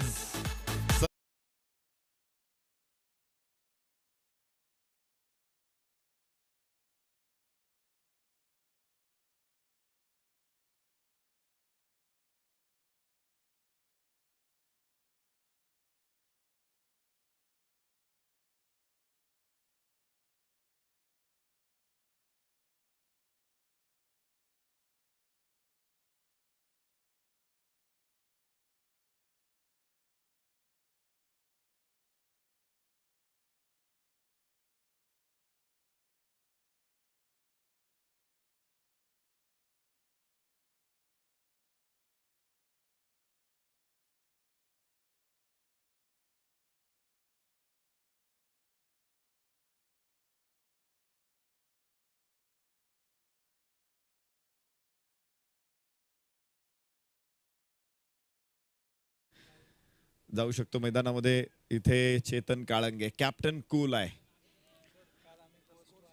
जाऊ शकतो मैदानामध्ये. इथे चेतन काळंगे कॅप्टन कूल आहे.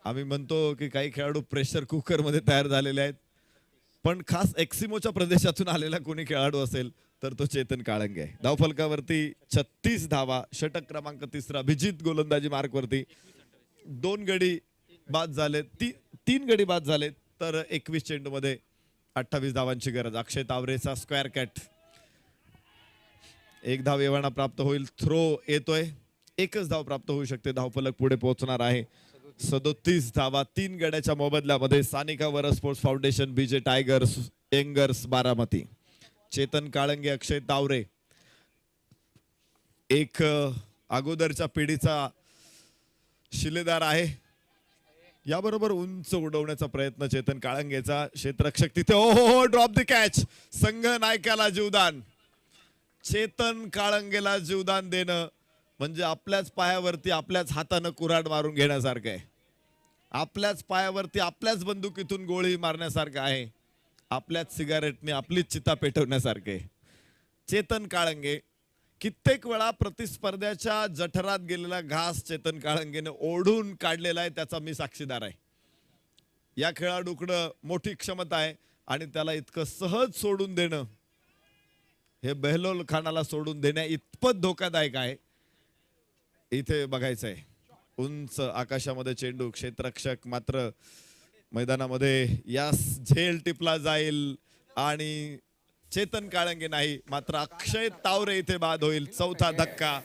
आम्ही म्हणतो की काही खेळाडू प्रेशर कुकर मध्ये तयार झालेले आहेत, पण खास एक्सिमोच्या प्रदेशातून आलेला कोणी खेळाडू असेल तर तो चेतन काळंगे आहे. धावफलकावरती 36 धावा. षटक क्रमांक तिसरा. अभिजित गोलंदाजी मार्क वरती 2 गडी बाद झाले, 3 गडी बाद झाले तर 21 चेंडू मध्ये 28 धावांची गरज. Akshay तावरेचा square cut. 1 धाव एव्हाना प्राप्त होईल. थ्रो येतोय. 1च धाव प्राप्त होऊ शकते. धावफलक पुढे पोहोचणार आहे. 37 धावा 3 गड्याच्या मोबदल्यामध्ये. सानिका वर स्पोर्ट्स फाउंडेशन, बीजे टायगर्स, एंगर्स बारामती. चेतन काळंगे, अक्षय तावरे एक अगोदरच्या पिढीचा शिलेदार आहे. याबरोबर उंच उडवण्याचा प्रयत्न चेतन काळंगेचा. क्षेत्ररक्षक तिथे हो ड्रॉप द कॅच. संघ नायकाला जीवदान. चेतन काळंगेला जीवदान देणं म्हणजे आपल्याच पायावरती आपल्याच हातानं कुऱ्हाड मारून घेण्यासारखं आहे. आपल्याच पायावरती आपल्याच बंदुकीतून गोळी मारण्यासारखं आहे. आपल्याच सिगारेटने आपलीच चिता पेटवण्यासारखे. चेतन काळंगे कित्येक वेळा प्रतिस्पर्ध्याच्या जठरात गेलेला घास चेतन काळंगेने ओढून काढलेला आहे, त्याचा मी साक्षीदार आहे. या खेळाडूकडं मोठी क्षमता आहे आणि त्याला इतकं सहज सोडून देणं हे बेहलोल खानाला सोडून देण्या इतपत धोकादायक आहे. इथे बघायचंय उंच आकाशामध्ये चेंडू, क्षेत्ररक्षक मात्र मैदानामध्ये यास झेल टिपला जाईल आणि चेतन काळंगे नाही, मात्र अक्षय तावरे इथे बाद होईल. चौथा धक्का.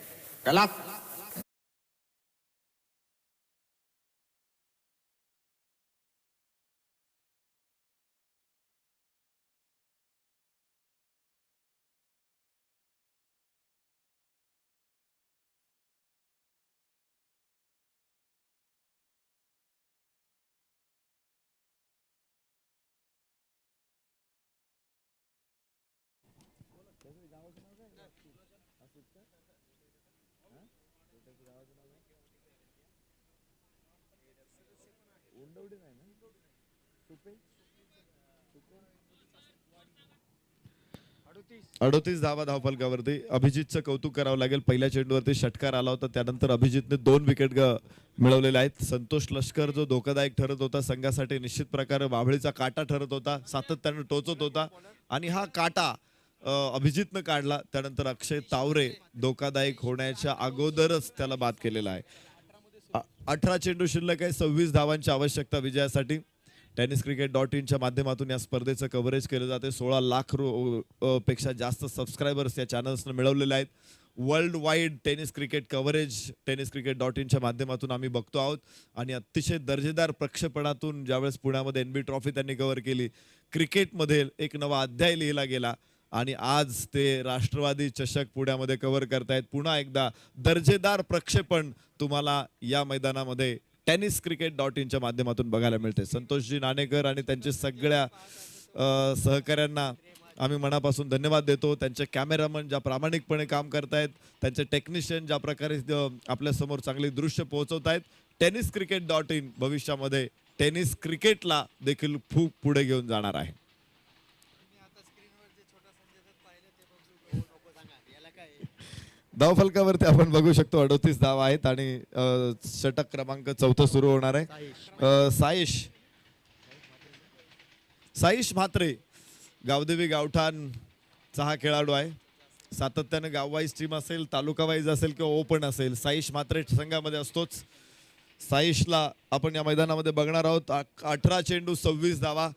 अडोतीस धावा धावफलकावरती. अभिजितचं कौतुक करावं लागेल. पहिल्या चेंडूवरती षटकार आला होता, त्यानंतर अभिजितने 2 विकेट मिळवलेले आहेत. संतोष लष्कर जो धोकादायक ठरत होता संघासाठी, निश्चित प्रकारे वाभळीचा काटा ठरत होता, सातत्याने टोचत होता आणि हा काटा अभिजितनं काढला. त्यानंतर अक्षय तावरे धोकादायक होण्याच्या अगोदरच त्याला बाद केलेला आहे. 18 चेंडू शिल्लक आहे. 26 धावांची आवश्यकता विजयासाठी. tenniscricket.in च्या माध्यमातून या स्पर्धेचं कव्हरेज केलं जाते. 16 लाख पेक्षा जास्त सबस्क्रायबर्स या चॅनल्सनं मिळवलेले आहेत. World wide tennis cricket coverage tenniscricket.in च्या माध्यमातून आम्ही बघतो आहोत आणि अतिशय दर्जेदार प्रक्षेपणातून ज्यावेळेस पुण्यामध्ये NB ट्रॉफी त्यांनी कव्हर केली, क्रिकेटमध्ये एक नवा अध्याय लिहिला गेला आणि आज ते राष्ट्रवादी चषक पुण्यामध्ये कव्हर करतायत. पुन्हा एकदा दर्जेदार प्रक्षेपण तुम्हाला या मैदानामध्ये tenniscricket.in च्या माध्यमातून बघायला मिळते. संतोषजी नाणेकर आणि त्यांच्या सगळ्या सहकाऱ्यांना आम्ही मनापासून धन्यवाद देतो. त्यांचे कॅमेरामन ज्या प्रामाणिकपणे काम करतायत, त्यांचे टेक्निशियन ज्या प्रकारे आपल्या समोर चांगली दृश्य पोहोचवतायत. tenniscricket.in भविष्यामध्ये टेनिस क्रिकेटला देखील खूप पुढे घेऊन जाणार आहे. धावफलकावरती आपण बघू शकतो 38 धावा आहेत आणि षटक क्रमांक 4 सुरू होणार आहे. साईश म्हात्रे गावदेवी गावठाणचा हा खेळाडू आहे. सातत्याने गाववाईज टीम असेल, तालुका वाईज असेल किंवा ओपन असेल, साईश म्हात्रे संघामध्ये असतोच. साईशला आपण या मैदानामध्ये बघणार आहोत. 18 चेंडू 26 धावा.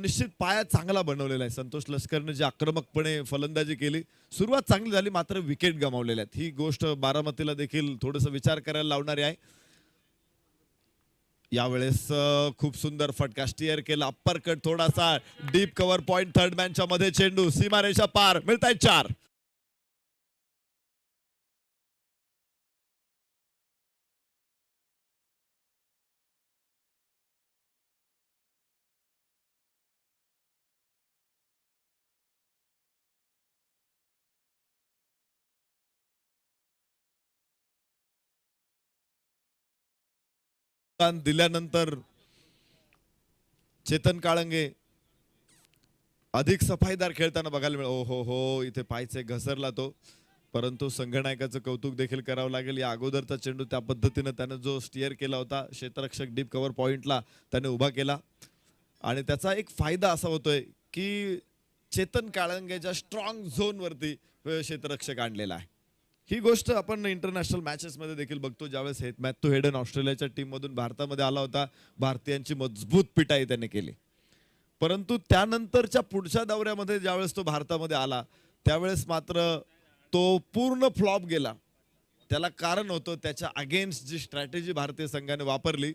निश्चित पाया चांगला बनवलेला आहे. संतोष लष्करने जे आक्रमकपणे फलंदाजी केली, सुरुवात चांगली झाली, मात्र विकेट गमावलेल्या आहेत. ही गोष्ट बारामतीला देखील थोडंसं विचार करायला लावणारी आहे. यावेळेस खूप सुंदर फटका स्टिअर केला, अप्पर कट, थोडासा डीप कव्हर पॉइंट, थर्ड मॅनच्या मध्ये चेंडू, सीमारेषा पार, मिळतायत 4. दिल्यानंतर चेतन काळंगे अधिक सफाईदार खेळताना बघायला मिळेल. ओ हो, इथे पायचे घसरला तो, परंतु संघनायकाचं कौतुक देखील करावं लागेल. या अगोदरचा चेंडू त्या पद्धतीने त्याने जो स्टिअर केला होता, क्षेत्ररक्षक डीप कव्हर पॉइंटला त्याने उभा केला आणि त्याचा एक फायदा असा होतोय की चेतन काळंगेच्या स्ट्रॉंग झोनवरती क्षेत्ररक्षक आणलेला आहे. ही गोष्ट आपण इंटरनॅशनल मॅचेस मध्ये देखील बघतो. ज्यावेळेस मॅथ्यू हेडन ऑस्ट्रेलियाच्या टीम मधून भारतामध्ये आला होता, भारतीयांची मजबूत पिटाई त्याने केली, परंतु त्यानंतरच्या पुढच्या दौऱ्यामध्ये ज्यावेळेस तो भारतामध्ये आला त्यावेळेस मात्र तो पूर्ण फ्लॉप गेला. त्याला कारण होतं त्याच्या अगेन्स्ट जी स्ट्रॅटेजी भारतीय संघाने वापरली,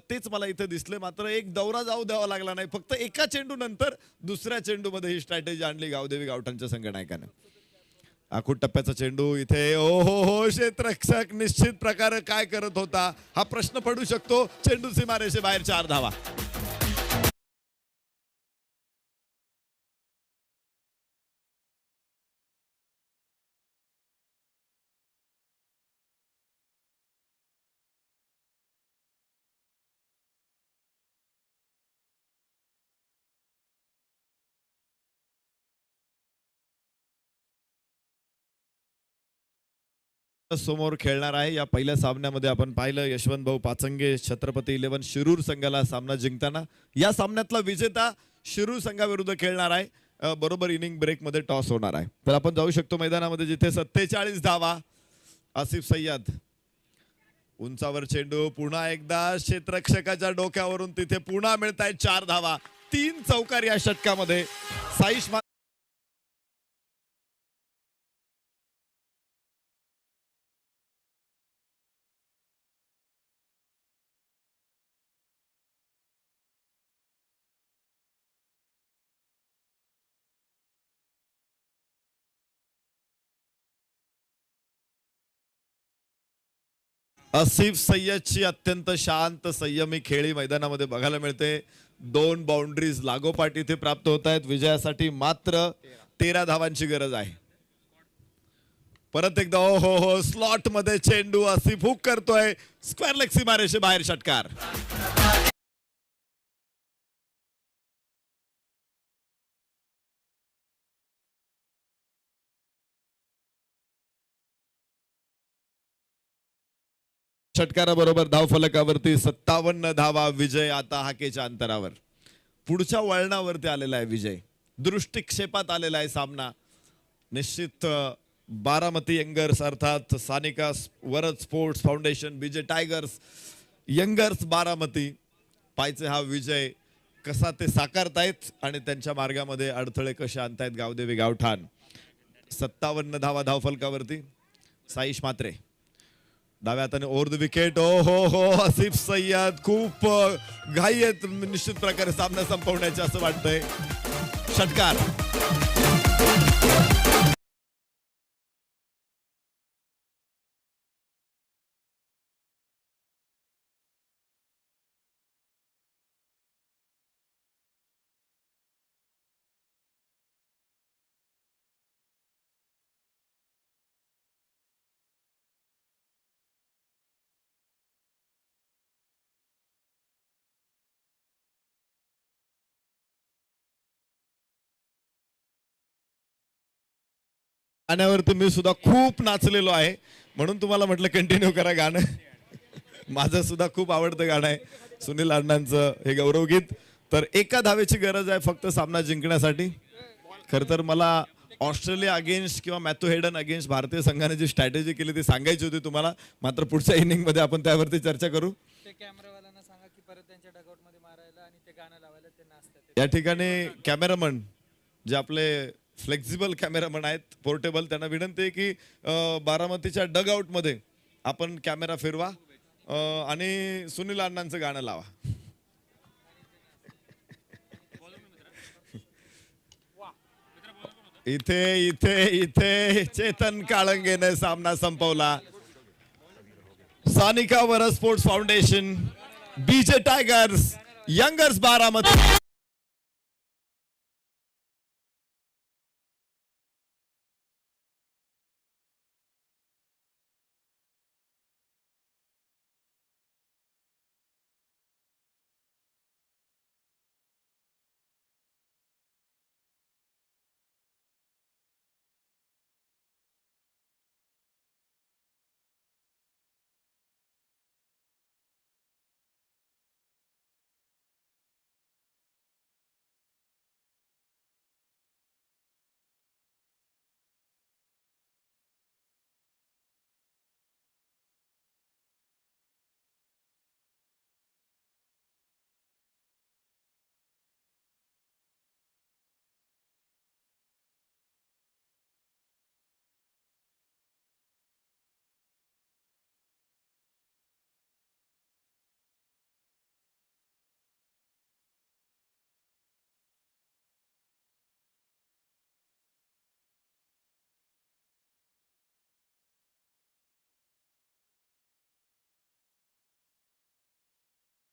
तेच मला इथे दिसले. मात्र एक दौरा जाऊ द्यावा लागला नाही. फक्त एका चेंडू नंतर दुसऱ्या चेंडूमध्ये ही स्ट्रॅटेजी आणली गावदेवी गावठाणच्या संघनायकाने. आखूड टप्प्याचा चेंडू इथे, ओ हो, क्षेत्ररक्षक निश्चित प्रकारे काय करत होता हा प्रश्न पडू शकतो. चेंडू सीमारेषे बाहेर, 4 धावा. समोर खेळणार आहे. या पहिल्या सामन्यामध्ये आपण पाहिलं यशवंत भाऊ पाचंगे छत्रपती 11 शिरूर संघाला सामना जिंकताना. या सामन्यातला विजेता शिरूर संघाविरुद्ध खेळणार आहे. बरोबर इनिंग ब्रेक मध्ये टॉस होणार आहे. तर आपण जाऊ शकतो मैदानामध्ये जिथे 47 धावा. आसिफ सय्यद उंचावर चेंडू पुन्हा एकदा क्षेत्ररक्षकाच्या डोक्यावरून तिथे पुन्हा मिळतायत 4 धावा. 3 चौकार या षटकामध्ये. साईश आसिफ सय्यदची अत्यंत शांत संयमी खेळी मैदानामध्ये बघायला मिळते. 2 बाउंड्रीज लागोपाठ इथे प्राप्त होत आहेत. विजयासाठी मात्र 13 धावांची गरज आहे. परत एकदा हो हो स्लॉट मध्ये चेंडू. आसिफ हुक करतोय. स्क्वेअर लेग सीमारेषे बाहेर षटकार. षटकाराबरोबर धावफलकावरती 57 धावा. विजय आता हाकेच्या अंतरावर. पुढच्या वळणावरती आलेला आहे विजय. दृष्टिक्षेपात आलेला आहे सामना. निश्चित बारामती यंगर्स अर्थात सानिका वरद स्पोर्ट्स फाउंडेशन बीजे टायगर्स यंगर्स बारामती पायचे हा विजय कसा ते साकारतायत आणि त्यांच्या मार्गामध्ये अडथळे कसे आणतायत गावदेवी गावठाण. 57 धावा धावफलकावरती. साईश मात्रे डाव्या हाताने ओव्हर द विकेट. ओ हो हो आसिफ सय्यद खूप घाई आहेत निश्चित प्रकारे सामना संपवण्याचे असं वाटतंय. षटकार. गाण्यावरती मी सुद्धा खूप नाचलेलो आहे म्हणून तुम्हाला म्हटलं कंटिन्यू करा गाणं. माझं सुद्धा खूप आवडतं गाणं आहे सुनील अण्णांचं हे गौरवगीत. तर एका धावेची गरज आहे फक्त सामना जिंकण्यासाठी. खर तर मला ऑस्ट्रेलिया अगेन्स्ट किंवा मॅथ्यू हेडन अगेन्स्ट भारतीय संघाने जी स्ट्रॅटेजी केली ती सांगायची होती तुम्हाला. मात्र पुढच्या इनिंग मध्ये आपण त्यावरती चर्चा करू. ते कॅमेरावाल्यांना सांगा की परत त्यांच्या डगआउट मध्ये मारायला आणि ते गाणं लावायला ते नाचतात. या ठिकाणी कॅमेरामन जे आपले फ्लेक्झिबल कॅमेरामन आहेत पोर्टेबल त्यांना विनंती आहे की बारामतीच्या डगआउट मध्ये आपण कॅमेरा फिरवा आणि सुनील अण्णांचं गाणं लावा. इथे इथे इथे चेतन काळंगेने सामना संपवला. सानिका वरद स्पोर्ट्स फाउंडेशन बीजे टायगर्स यंगर्स बारामती